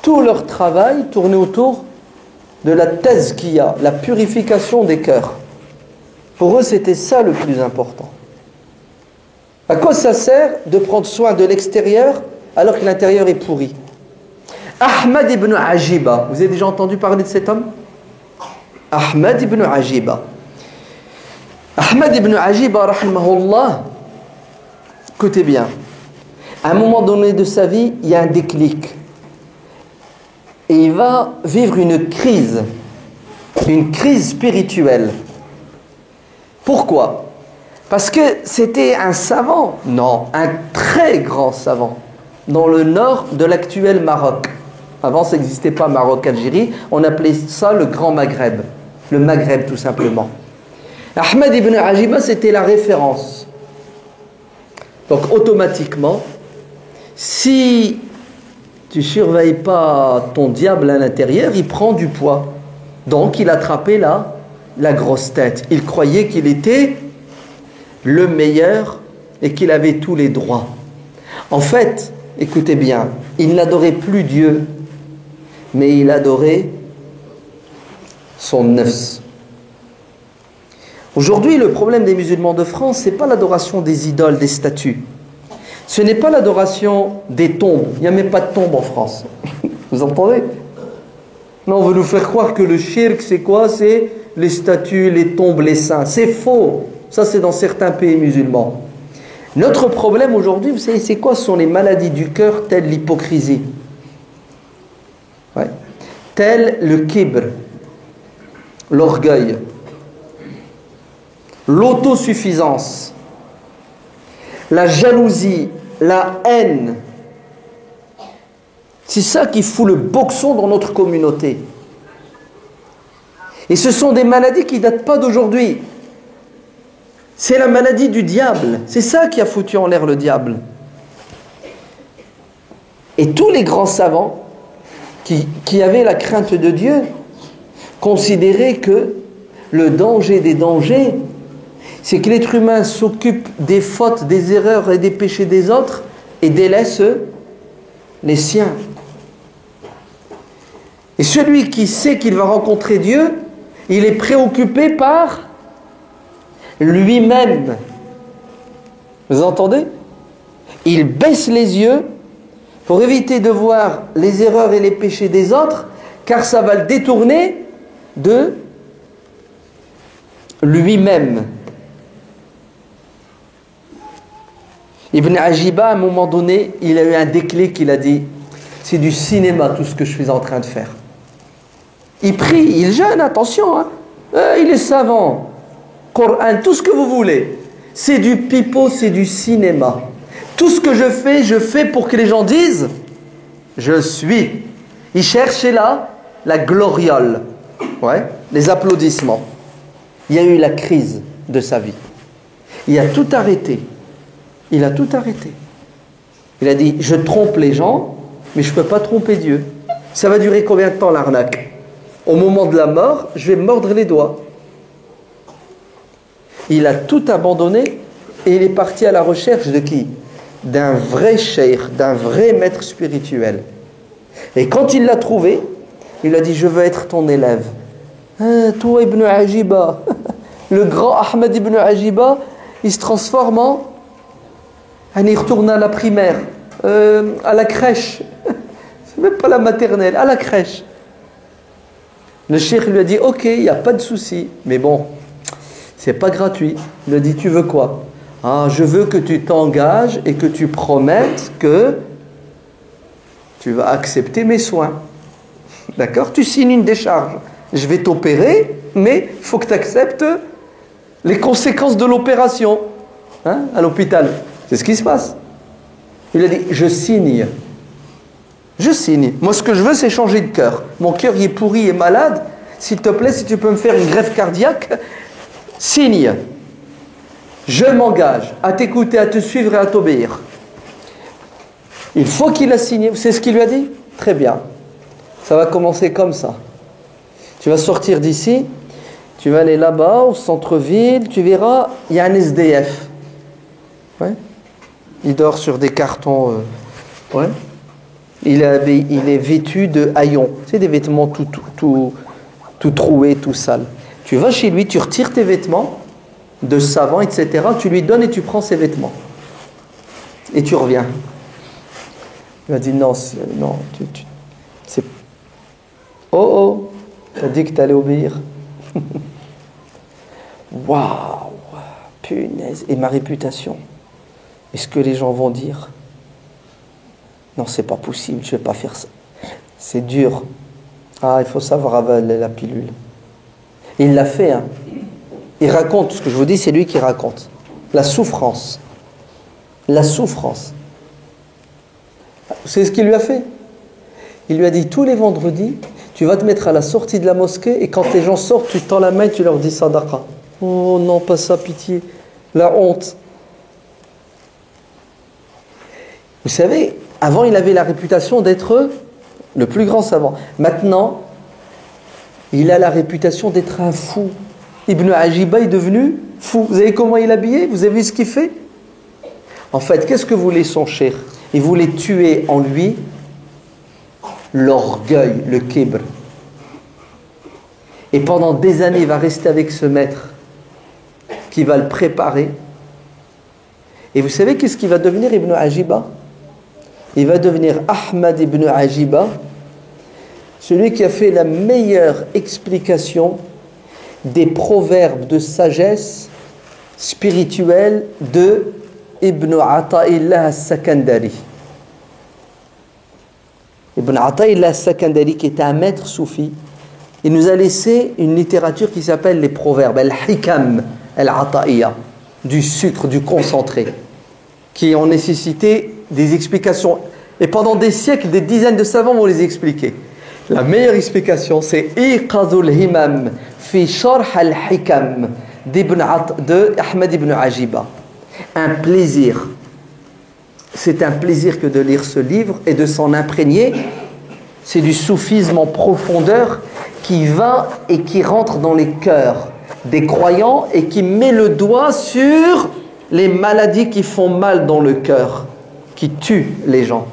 tout leur travail tournait autour de la tazkiya, la purification des cœurs. Pour eux, c'était ça le plus important. À quoi ça sert de prendre soin de l'extérieur alors que l'intérieur est pourri? Ahmad ibn Ajiba, vous avez déjà entendu parler de cet homme? Ahmad ibn Ajiba. Ahmad ibn Ajiba, rahimahullah, écoutez bien, à un moment donné de sa vie, il y a un déclic. Et il va vivre une crise spirituelle. Pourquoi? Parce que c'était un savant, non, un très grand savant, dans le nord de l'actuel Maroc. Avant, ça n'existait pas Maroc-Algérie, on appelait ça le Grand Maghreb, le Maghreb tout simplement. Ahmad ibn Ajiba, c'était la référence. Donc automatiquement, si tu ne surveilles pas ton diable à l'intérieur, il prend du poids. Donc il attrapait la grosse tête. Il croyait qu'il était le meilleur et qu'il avait tous les droits. En fait, écoutez bien, il n'adorait plus Dieu, mais il adorait son nafs. Aujourd'hui, le problème des musulmans de France, ce n'est pas l'adoration des idoles, des statues. Ce n'est pas l'adoration des tombes. Il n'y a même pas de tombe en France. Vous entendez? Non, on veut nous faire croire que le shirk, c'est quoi? C'est les statues, les tombes, les saints. C'est faux. Ça, c'est dans certains pays musulmans. Notre problème aujourd'hui, vous savez, c'est quoi? Ce sont les maladies du cœur, telles l'hypocrisie. Ouais. Tel le kibr, l'orgueil, l'autosuffisance, la jalousie, la haine. C'est ça qui fout le boxon dans notre communauté. Et ce sont des maladies qui ne datent pas d'aujourd'hui. C'est la maladie du diable. C'est ça qui a foutu en l'air le diable. Et tous les grands savants qui avaient la crainte de Dieu considéraient que le danger des dangers, c'est que l'être humain s'occupe des fautes, des erreurs et des péchés des autres et délaisse les siens. Et celui qui sait qu'il va rencontrer Dieu, il est préoccupé par lui-même. Vous entendez? Il baisse les yeux pour éviter de voir les erreurs et les péchés des autres, car ça va le détourner de lui-même. Ibn Ajiba, à un moment donné, il a eu un déclic, il a dit, c'est du cinéma tout ce que je suis en train de faire. Il prie, il jeûne, attention, hein. Il est savant, Coran, tout ce que vous voulez. C'est du pipeau, c'est du cinéma. Tout ce que je fais pour que les gens disent, je suis. Il cherchait là la gloriole, ouais, les applaudissements. Il y a eu la crise de sa vie. Il a tout arrêté. Il a tout arrêté. Il a dit, je trompe les gens, mais je ne peux pas tromper Dieu. Ça va durer combien de temps l'arnaque? Au moment de la mort, je vais me mordre les doigts. Il a tout abandonné et il est parti à la recherche de qui? D'un vrai cheikh, d'un vrai maître spirituel. Et quand il l'a trouvé, il a dit, je veux être ton élève. Ah, toi Ibn Ajiba, le grand Ahmed Ibn Ajiba, il se transforme en... Il retourne à la primaire, à la crèche. C'est même pas la maternelle, à la crèche. Le cheikh lui a dit, ok, il n'y a pas de souci, mais bon, c'est pas gratuit. Il lui a dit, tu veux quoi? Ah, je veux que tu t'engages et que tu promettes que tu vas accepter mes soins. D'accord? Tu signes une décharge. Je vais t'opérer, mais il faut que tu acceptes les conséquences de l'opération. Hein, à l'hôpital. C'est ce qui se passe. Il a dit, je signe. Je signe. Moi, ce que je veux, c'est changer de cœur. Mon cœur, il est pourri et malade. S'il te plaît, si tu peux me faire une greffe cardiaque, signe. Je m'engage à t'écouter, à te suivre et à t'obéir. Une fois qu'il a signé, vous savez ce qu'il lui a dit? Très bien. Ça va commencer comme ça. Tu vas sortir d'ici, tu vas aller là-bas, au centre-ville, tu verras, il y a un SDF. Ouais. Il dort sur des cartons. Ouais. Il est vêtu de haillons. C'est des vêtements tout troués, tout sales. Tu vas chez lui, tu retires tes vêtements de savant, etc. Tu lui donnes et tu prends ses vêtements. Et tu reviens. Il m'a dit non, c'est... Oh, t'as dit que t'allais obéir. Waouh, punaise. Et ma réputation? Est-ce que les gens vont dire? Non, c'est pas possible, je vais pas faire ça. C'est dur. Ah, il faut savoir avaler la pilule. Il l'a fait, hein. Il raconte, ce que je vous dis, c'est lui qui raconte. La souffrance. La souffrance. Vous savez ce qu'il lui a fait? Il lui a dit, tous les vendredis, tu vas te mettre à la sortie de la mosquée et quand les gens sortent, tu tends la main et tu leur dis sadaqa. Oh non, pas ça, pitié. La honte. Vous savez, avant, il avait la réputation d'être le plus grand savant. Maintenant, il a la réputation d'être un fou. Ibn Ajiba est devenu fou. Vous savez comment il est habillé? Vous avez vu ce qu'il fait? En fait, qu'est-ce que voulait son cheikh? Il voulait tuer en lui l'orgueil, le kibr. Et pendant des années, il va rester avec ce maître qui va le préparer. Et vous savez qu'est-ce qu'il va devenir, Ibn Ajiba? Il va devenir Ahmad ibn Ajiba, celui qui a fait la meilleure explication des proverbes de sagesse spirituelle de Ibn Ata'illah al-Sakandari. Ibn Ata'illah al-Sakandari, qui était un maître soufi, il nous a laissé une littérature qui s'appelle les proverbes, al-Hikam al-Ata'iyya, du sucre, du concentré, qui ont nécessité des explications. Et pendant des siècles, des dizaines de savants vont les expliquer. La meilleure explication, c'est Iqazul Himam fi Sharh al-Hikam de Ahmad ibn Ajiba. Un plaisir. C'est un plaisir que de lire ce livre et de s'en imprégner. C'est du soufisme en profondeur qui va et qui rentre dans les cœurs des croyants et qui met le doigt sur les maladies qui font mal dans le cœur, qui tuent les gens.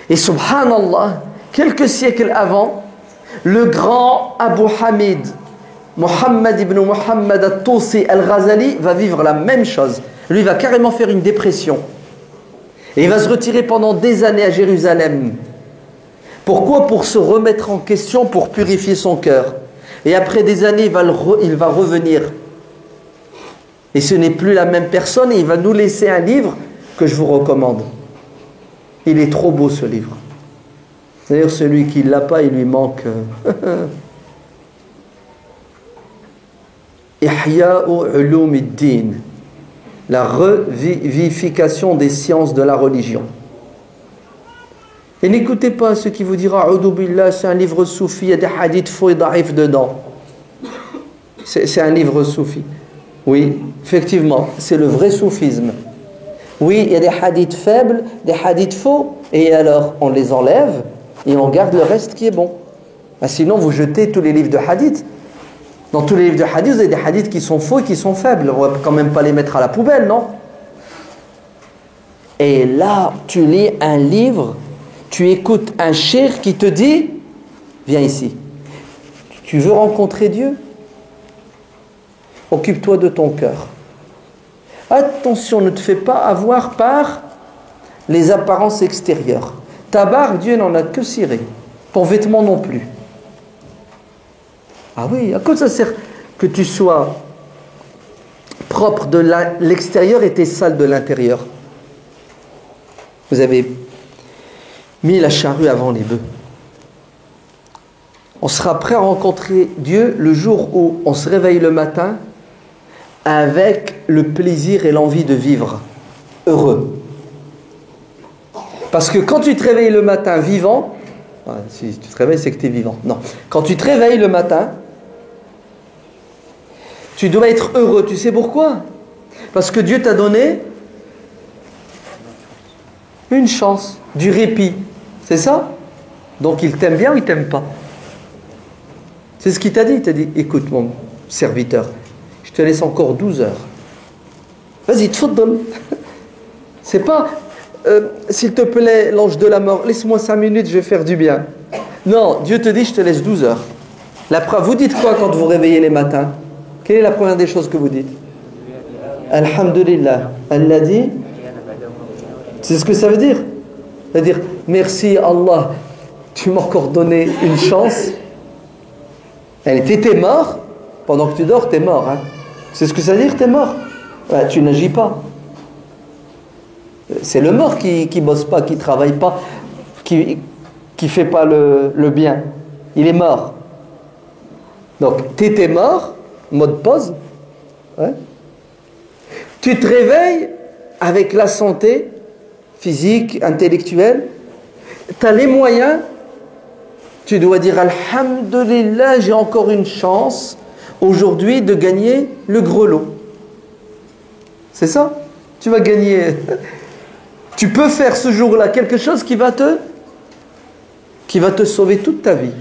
Et subhanallah, quelques siècles avant, le grand Abu Hamid, Muhammad ibn Muhammad al-Tusi al-Ghazali, va vivre la même chose. Lui va carrément faire une dépression. Et il va se retirer pendant des années à Jérusalem. Pourquoi? Pour se remettre en question, pour purifier son cœur. Et après des années, il va revenir. Et ce n'est plus la même personne et il va nous laisser un livre que je vous recommande. Il est trop beau ce livre. D'ailleurs, celui qui ne l'a pas, il lui manque. Ihya'u Ulumuddin, la revivification des sciences de la religion. Et n'écoutez pas ceux qui vous diront A'udhu billah, c'est un livre soufi, il y a des hadiths faux et da'if dedans. C'est un livre soufi. Oui, effectivement, c'est le vrai soufisme. Oui, il y a des hadiths faibles, des hadiths faux, et alors on les enlève et on garde le reste qui est bon. Ah, sinon, vous jetez tous les livres de hadith. Dans tous les livres de hadith, vous avez des hadiths qui sont faux et qui sont faibles. On ne va quand même pas les mettre à la poubelle, non? Et là, tu lis un livre, tu écoutes un cheikh qui te dit viens ici. Tu veux rencontrer Dieu? Occupe-toi de ton cœur. Attention, ne te fais pas avoir par les apparences extérieures. Ta barbe, Dieu n'en a que ciré. Ton vêtement non plus. Ah oui, à quoi ça sert que tu sois propre de l'extérieur et t'es sale de l'intérieur? Vous avez mis la charrue avant les bœufs. On sera prêt à rencontrer Dieu le jour où on se réveille le matin avec le plaisir et l'envie de vivre heureux. Parce que quand tu te réveilles le matin vivant, si tu te réveilles, c'est que tu es vivant. Non. Quand tu te réveilles le matin, tu dois être heureux. Tu sais pourquoi? Parce que Dieu t'a donné une chance, du répit. C'est ça? Donc il t'aime bien ou il t'aime pas? C'est ce qu'il t'a dit. Il t'a dit, écoute mon serviteur, je te laisse encore 12 heures. Vas-y, tfaddal. C'est pas, s'il te plaît, l'ange de la mort, laisse-moi 5 minutes, je vais faire du bien. Non, Dieu te dit, je te laisse 12 heures. La preuve, vous dites quoi quand vous réveillez les matins? Quelle est la première des choses que vous dites? Alhamdulillah. Allah dit, c'est ce que ça veut dire. C'est-à-dire, merci Allah, tu m'as encore donné une chance. T'es mort, pendant que tu dors, t'es mort. Hein. C'est ce que ça veut dire, t'es mort. Ouais, tu n'agis pas. C'est le mort qui bosse pas, qui travaille pas, qui fait pas le bien. Il est mort. Donc, t'étais mort, mode pause. Ouais. Tu te réveilles avec la santé physique, intellectuelle. Tu as les moyens. Tu dois dire Alhamdulillah, j'ai encore une chance aujourd'hui de gagner le gros lot. C'est ça? Tu vas gagner. Tu peux faire ce jour-là quelque chose qui va te sauver toute ta vie.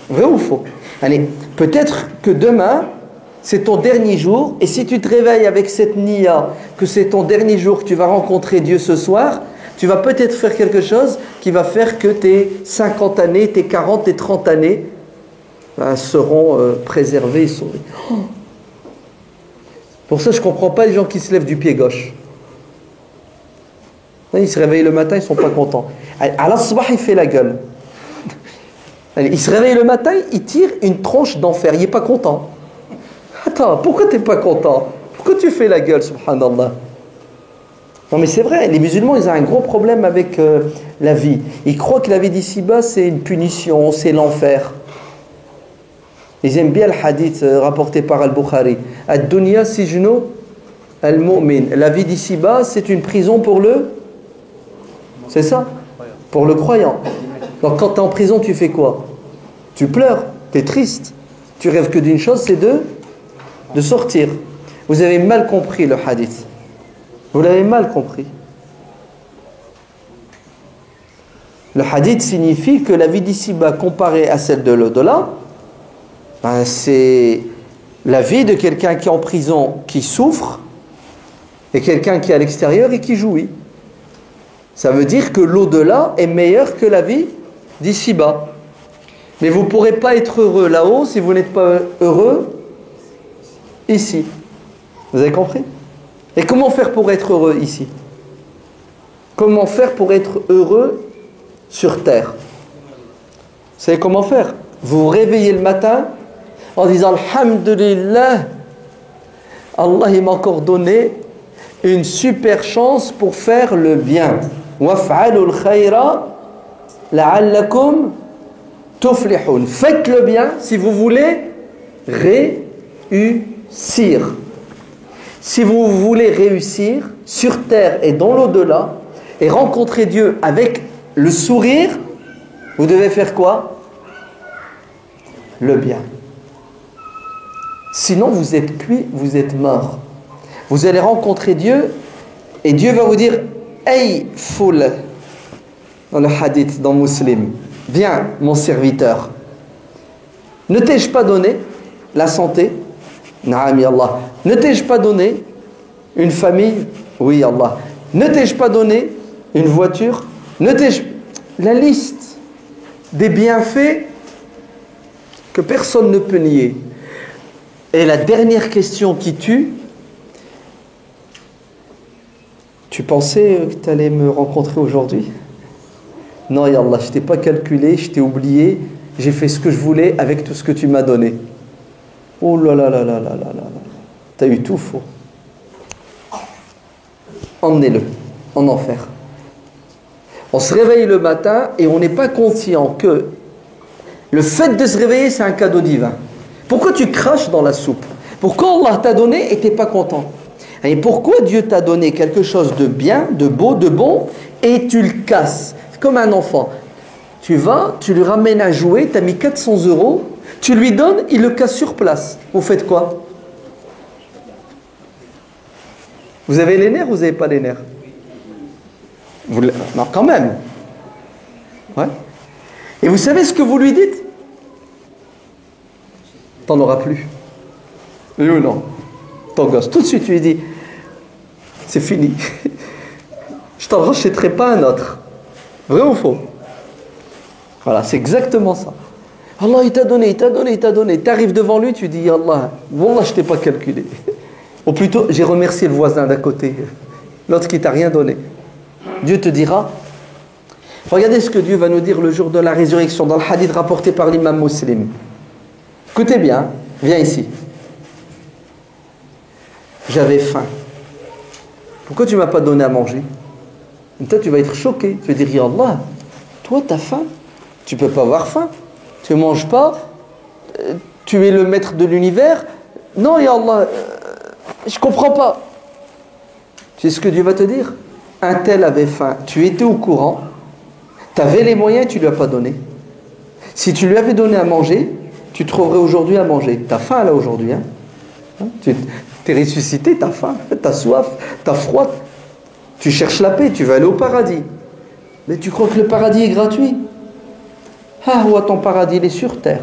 Vrai ou faux? Allez, peut-être que demain, c'est ton dernier jour, et si tu te réveilles avec cette niya, que c'est ton dernier jour, que tu vas rencontrer Dieu ce soir, tu vas peut-être faire quelque chose qui va faire que tes 50 années, tes 40, tes 30 années seront préservées et sauvées. Pour ça, je ne comprends pas les gens qui se lèvent du pied gauche. Ils se réveillent le matin, ils ne sont pas contents. À l'asbah, il fait la gueule. Il se réveille le matin, il tire une tronche d'enfer. Il n'est pas content. Attends, pourquoi tu n'es pas content? Pourquoi tu fais la gueule, subhanallah? Non mais c'est vrai, les musulmans, ils ont un gros problème avec la vie. Ils croient que la vie d'ici-bas, c'est une punition, c'est l'enfer. Ils aiment bien le hadith rapporté par Al-Bukhari. Ad-dunya sijnu al-mu'min. La vie d'ici-bas, c'est une prison pour le... C'est ça? Pour le croyant. Donc quand tu es en prison, tu fais quoi? Tu pleures, tu es triste. Tu rêves que d'une chose, c'est de sortir. Vous avez mal compris le hadith. Vous l'avez mal compris. Le hadith signifie que la vie d'ici-bas comparée à celle de l'au-delà, c'est la vie de quelqu'un qui est en prison, qui souffre, et quelqu'un qui est à l'extérieur et qui jouit. Ça veut dire que l'au-delà est meilleur que la vie d'ici-bas. Mais vous ne pourrez pas être heureux là-haut si vous n'êtes pas heureux ici. Vous avez compris? Et comment faire pour être heureux ici? Comment faire pour être heureux sur terre? Vous savez comment faire? Vous vous réveillez le matin en disant Alhamdulillah, Allah il m'a encore donné une super chance pour faire le bien. Waf'alul khayra la'allakum tuflihun. Faites le bien si vous voulez réussir. Si vous voulez réussir sur terre et dans l'au-delà et rencontrer Dieu avec le sourire, vous devez faire quoi? Le bien. Sinon vous êtes cuit, vous êtes mort. Vous allez rencontrer Dieu et Dieu va vous dire Hey foule, dans le hadith dans Muslim, viens mon serviteur, ne t'ai-je pas donné la santé? Naam ya Allah. Ne t'ai-je pas donné une famille? Oui Allah. Ne t'ai-je pas donné une voiture? Ne t'ai-je... La liste des bienfaits que personne ne peut nier. Et la dernière question qui tue, tu pensais que tu allais me rencontrer aujourd'hui? Non, ya Allah, je t'ai pas calculé, je t'ai oublié, j'ai fait ce que je voulais avec tout ce que tu m'as donné. Oh là là là là là là là, t'as eu tout faux. Emmenez-le en enfer. On se réveille le matin et on n'est pas conscient que le fait de se réveiller, c'est un cadeau divin. Pourquoi tu craches dans la soupe? Pourquoi Allah t'a donné et t'es pas content? Et pourquoi Dieu t'a donné quelque chose de bien, de beau, de bon, et tu le casses? C'est comme un enfant. Tu vas, tu lui ramènes un jouet, tu as mis 400 €, tu lui donnes, il le casse sur place. Vous faites quoi? Vous avez les nerfs ou vous n'avez pas les nerfs? Non, quand même. Ouais. Et vous savez ce que vous lui dites? T'en auras plus. Oui ou non? Ton gosse. Tout de suite, tu lui dis, c'est fini. Je t'en rachèterai pas un autre. Vrai ou faux? Voilà, c'est exactement ça. Allah, il t'a donné, il t'a donné, il t'a donné. Tu arrives devant lui, tu dis, Allah, wallah, je t'ai pas calculé. Ou plutôt, j'ai remercié le voisin d'à côté. L'autre qui t'a rien donné. Dieu te dira, regardez ce que Dieu va nous dire le jour de la résurrection, dans le hadith rapporté par l'imam Muslim. Écoutez bien, viens ici. J'avais faim. Pourquoi tu ne m'as pas donné à manger? Et toi, tu vas être choqué. Tu vas dire, Ya Allah, toi, tu as faim. Tu ne peux pas avoir faim. Tu ne manges pas. Tu es le maître de l'univers. Non, Ya Allah, je ne comprends pas. Tu sais ce que Dieu va te dire? Un tel avait faim. Tu étais au courant. Tu avais les moyens, tu ne lui as pas donné. Si tu lui avais donné à manger, tu trouverais aujourd'hui à manger. Tu as faim là aujourd'hui. Hein? Tu es ressuscité, tu as faim, tu as soif, tu as froid. Tu cherches la paix, tu vas aller au paradis. Mais tu crois que le paradis est gratuit? Ah, où ton paradis? Il est sur terre.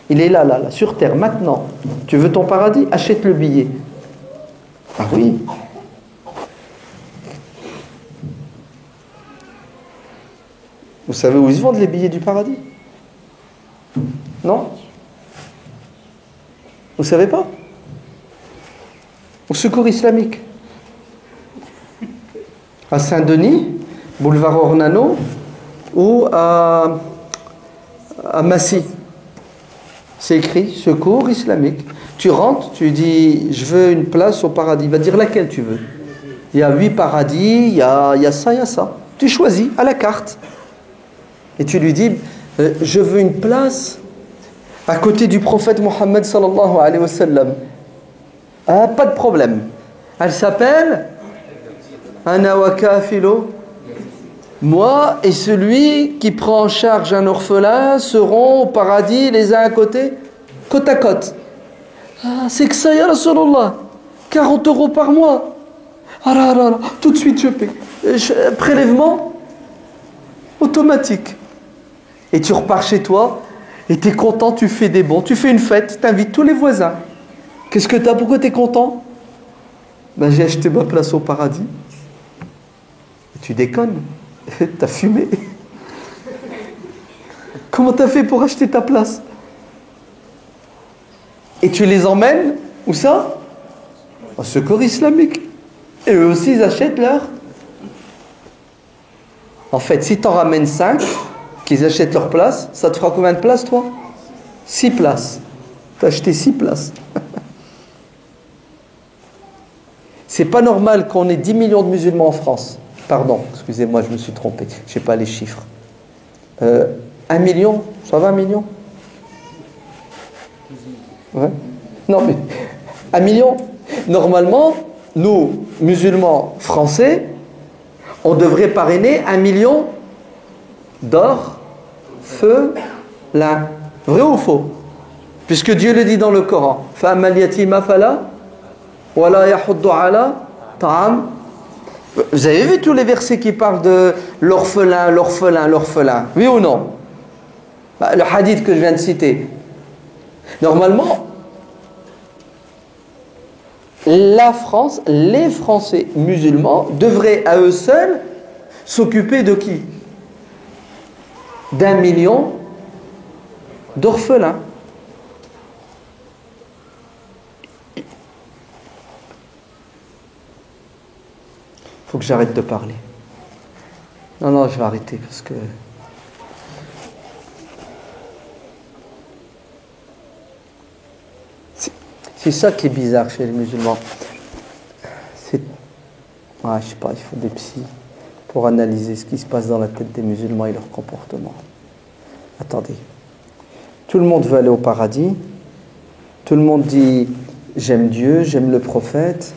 Il est là, là, là, sur terre, maintenant. Tu veux ton paradis? Achète le billet. Ah oui. Vous savez où ils se vendent les billets du paradis? Non? Vous savez pas? Au Secours islamique. À Saint-Denis, boulevard Ornano, ou à Massy. C'est écrit Secours islamique. Tu rentres, tu dis je veux une place au paradis. Il va dire laquelle tu veux. Il y a 8 paradis, il y a ça, il y a ça. Tu choisis à la carte. Et tu lui dis je veux une place à côté du prophète Mohammed sallallahu alayhi wa sallam. Ah, pas de problème. Elle s'appelle Ana wa kafilo. Moi et celui qui prend en charge un orphelin seront au paradis les uns à côté, côte à côte. Ah, c'est que ça, ya Rasulallah. 40 € par mois. Ah, tout de suite je paie. Prélèvement automatique. Et tu repars chez toi, et tu es content, tu fais des bons, tu fais une fête, tu invites tous les voisins. Qu'est-ce que tu as? Pourquoi tu es content? Ben, j'ai acheté ma place au paradis. Et tu déconnes. T'as fumé. Comment t'as fait pour acheter ta place? Et tu les emmènes, où ça? Au Secours islamique. Et eux aussi, ils achètent leur. En fait, si t'en ramènes 5, qu'ils achètent leur place, ça te fera combien de places, toi? 6 places. T'as acheté 6 places. C'est pas normal qu'on ait 10 millions de musulmans en France. Pardon, excusez-moi, je me suis trompé. Je sais pas les chiffres. 1 million? Ça va, 1 million? Ouais. Non, mais 1 million? Normalement, nous, musulmans français, on devrait parrainer 1 million d'or, feu, lin. Vrai ou faux? Puisque Dieu le dit dans le Coran. فَأَمَّا الْيَتِيمَ فَلَا وَلَا يَحُضُّ عَلَى طَعَامِ. Vous avez vu tous les versets qui parlent de l'orphelin, l'orphelin, l'orphelin? Oui ou non? Le hadith que je viens de citer. Normalement, la France, les Français musulmans devraient à eux seuls s'occuper de qui? d'1 million d'orphelins. Il faut que j'arrête de parler. Non, je vais arrêter parce que... C'est ça qui est bizarre chez les musulmans. Je sais pas, il faut des psys pour analyser ce qui se passe dans la tête des musulmans et leur comportement. Attendez. Tout le monde veut aller au paradis. Tout le monde dit j'aime Dieu, j'aime le prophète.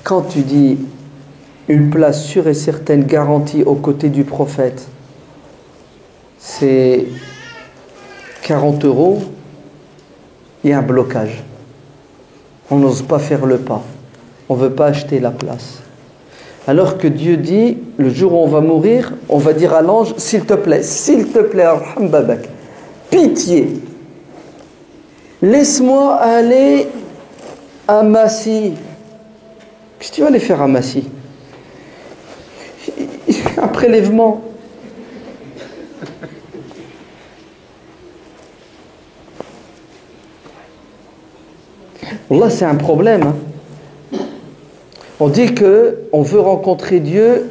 Quand tu dis une place sûre et certaine garantie aux côtés du prophète, c'est 40 €, il y a un blocage. On n'ose pas faire le pas. On ne veut pas acheter la place. Alors que Dieu dit, le jour où on va mourir, on va dire à l'ange, s'il te plaît, arham babak, pitié, laisse-moi aller à Massy. Qu'est-ce que tu vas aller faire à Massy? Un prélèvement. Là, c'est un problème. Hein. On dit qu'on veut rencontrer Dieu.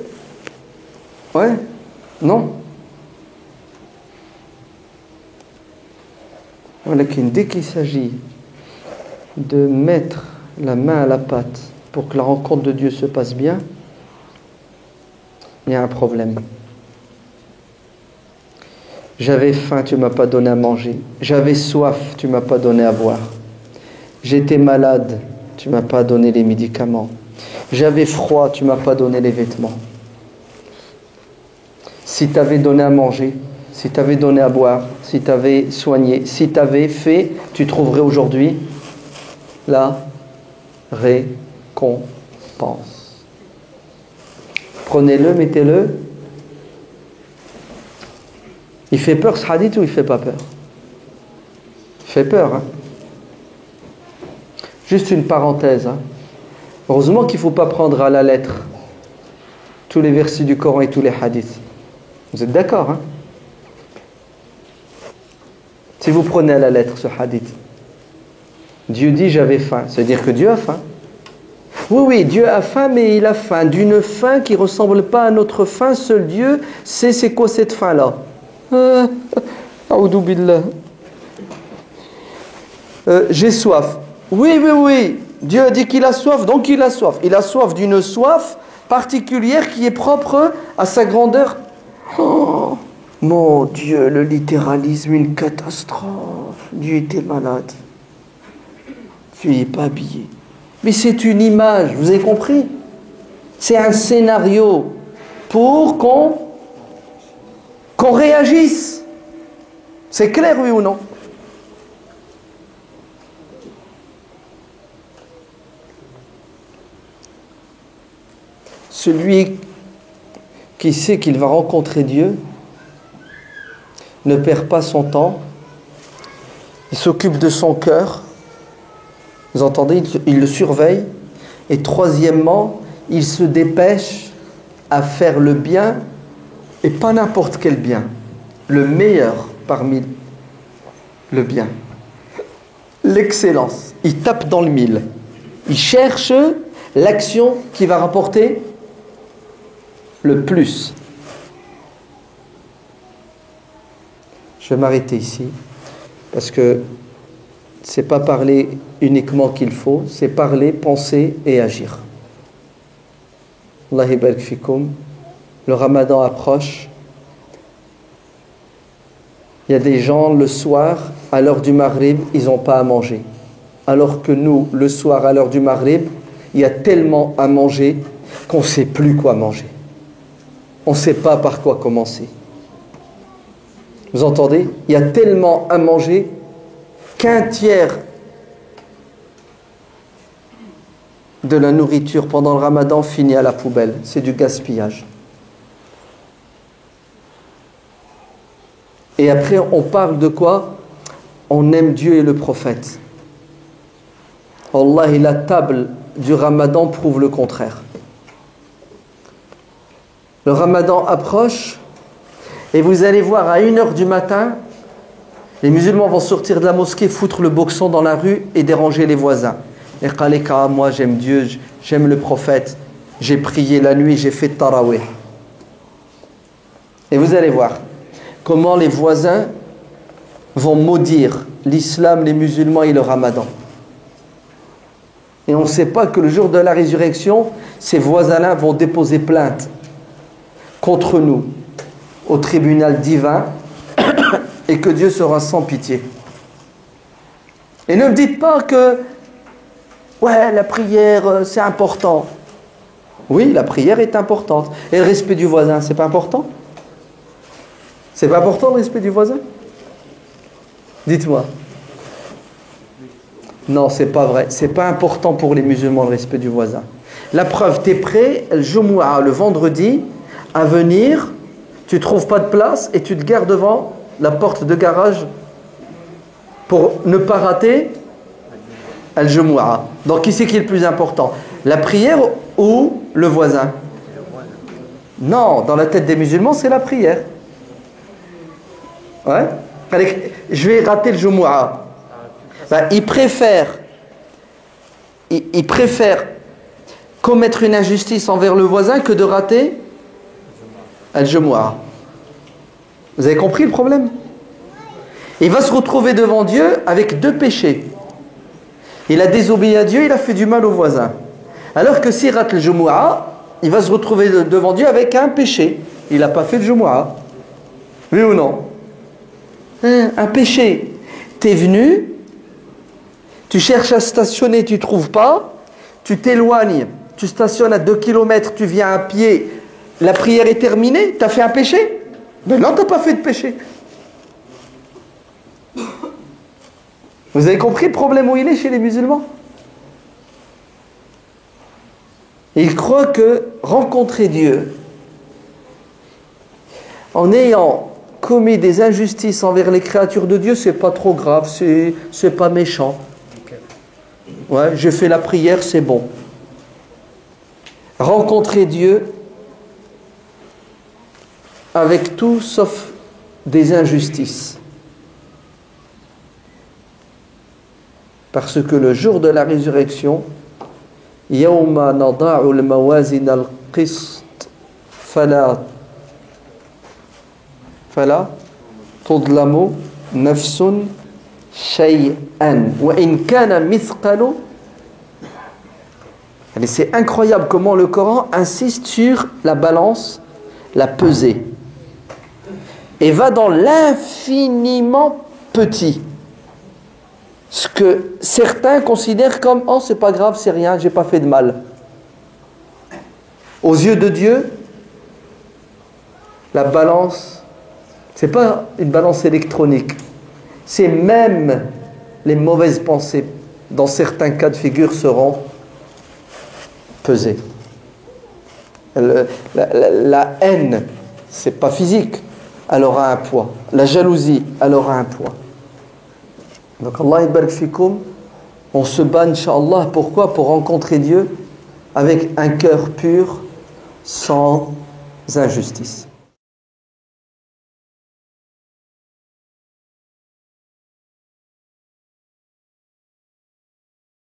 Ouais? Non? Voilà, dès qu'il s'agit de mettre la main à la pâte pour que la rencontre de Dieu se passe bien, il y a un problème. J'avais faim, tu ne m'as pas donné à manger. J'avais soif, tu ne m'as pas donné à boire. J'étais malade, tu ne m'as pas donné les médicaments. J'avais froid, tu ne m'as pas donné les vêtements. Si tu avais donné à manger, si tu avais donné à boire, si tu avais soigné, si tu avais fait, tu trouverais aujourd'hui la récompense. Prenez-le, mettez-le. Il fait peur ce hadith ou il ne fait pas peur? Il fait peur, hein? Juste une parenthèse. Hein. Heureusement qu'il ne faut pas prendre à la lettre tous les versets du Coran et tous les hadiths. Vous êtes d'accord, hein? Si vous prenez à la lettre ce hadith, Dieu dit j'avais faim, c'est-à-dire que Dieu a faim. Oui, oui, Dieu a faim, mais il a faim d'une faim qui ne ressemble pas à notre faim. Seul Dieu sait c'est quoi cette faim-là. A'oudou billah. J'ai soif. Oui, oui, oui. Dieu a dit qu'il a soif, donc il a soif. Il a soif d'une soif particulière qui est propre à sa grandeur. Oh, mon Dieu, le littéralisme, une catastrophe. Dieu était malade. Dieu n'est pas habillé. Mais c'est une image, vous avez compris? C'est un scénario pour qu'on réagisse. C'est clair, oui ou non? Celui qui sait qu'il va rencontrer Dieu ne perd pas son temps, il s'occupe de son cœur, vous entendez, il le surveille, et troisièmement, il se dépêche à faire le bien, et pas n'importe quel bien, le meilleur parmi le bien, l'excellence. Il tape dans le mille, il cherche l'action qui va rapporter le plus. Je vais m'arrêter ici parce que c'est pas parler uniquement qu'il faut, c'est parler, penser et agir. Allah barik fikoum. Le Ramadan approche. Il y a des gens le soir à l'heure du Maghrib, ils n'ont pas à manger. Alors que nous, le soir à l'heure du Maghrib, il y a tellement à manger qu'on ne sait plus quoi manger. On ne sait pas par quoi commencer. Vous entendez? Il y a tellement à manger qu'un tiers de la nourriture pendant le Ramadan finit à la poubelle. C'est du gaspillage. Et après, on parle de quoi? On aime Dieu et le prophète. Wallahi, la table du Ramadan prouve le contraire. Le Ramadan approche et vous allez voir à 1h du matin, les musulmans vont sortir de la mosquée, foutre le boxon dans la rue et déranger les voisins. Et moi j'aime Dieu, j'aime le prophète, j'ai prié la nuit, j'ai fait tarawih. Et vous allez voir comment les voisins vont maudire l'islam, les musulmans et le Ramadan. Et on ne sait pas que le jour de la résurrection, ces voisins-là vont déposer plainte contre nous au tribunal divin et que Dieu sera sans pitié. Et ne me dites pas que ouais, la prière c'est important. Oui, la prière est importante. Et le respect du voisin, c'est pas important? C'est pas important le respect du voisin? Dites-moi. Non, c'est pas vrai. C'est pas important pour les musulmans le respect du voisin. La preuve, tu es prêt le Jumu'ah, le vendredi, à venir, tu trouves pas de place et tu te gares devant la porte de garage pour ne pas rater Al-Jumu'ah. Donc qui c'est qui est le plus important? La prière ou le voisin? Non, dans la tête des musulmans, c'est la prière. Ouais. Allez, je vais rater le Jumu'ah. Ben, ils préfèrent commettre une injustice envers le voisin que de rater Al-Jumu'ah. Vous avez compris le problème? Il va se retrouver devant Dieu avec deux péchés. Il a désobéi à Dieu, il a fait du mal au voisin. Alors que s'il rate le Jumu'ah, il va se retrouver devant Dieu avec un péché. Il n'a pas fait le Jumu'ah. Oui ou non? Un péché. Tu es venu, tu cherches à stationner, tu ne trouves pas, tu t'éloignes, tu stationnes à 2 km, tu viens à pied, la prière est terminée, tu as fait un péché? Mais non, tu n'as pas fait de péché. Vous avez compris le problème où il est chez les musulmans? Ils croient que rencontrer Dieu en ayant commis des injustices envers les créatures de Dieu, c'est pas trop grave, c'est pas méchant. Ouais, j'ai fait la prière, c'est bon. Rencontrer Dieu, avec tout sauf des injustices. Parce que le jour de la résurrection, يَوْمَ نَضَعُ الْمَوَازِنَ الْقِسْطِ فَلَا تُظْلَمُ نَفْسٌ شَيْئًا وَإِنْ كَانَ مِثْقَلُ. C'est incroyable comment le Coran insiste sur la balance, la pesée, et va dans l'infiniment petit. Ce que certains considèrent comme « Oh, c'est pas grave, c'est rien, j'ai pas fait de mal ». Aux yeux de Dieu, la balance, c'est pas une balance électronique, c'est même les mauvaises pensées, dans certains cas de figure, seront pesées. La haine, c'est pas physique, elle aura un poids. La jalousie, elle aura un poids. Donc Allah yabarak fikoum, on se bat Inch'Allah, pourquoi? Pour rencontrer Dieu avec un cœur pur, sans injustice.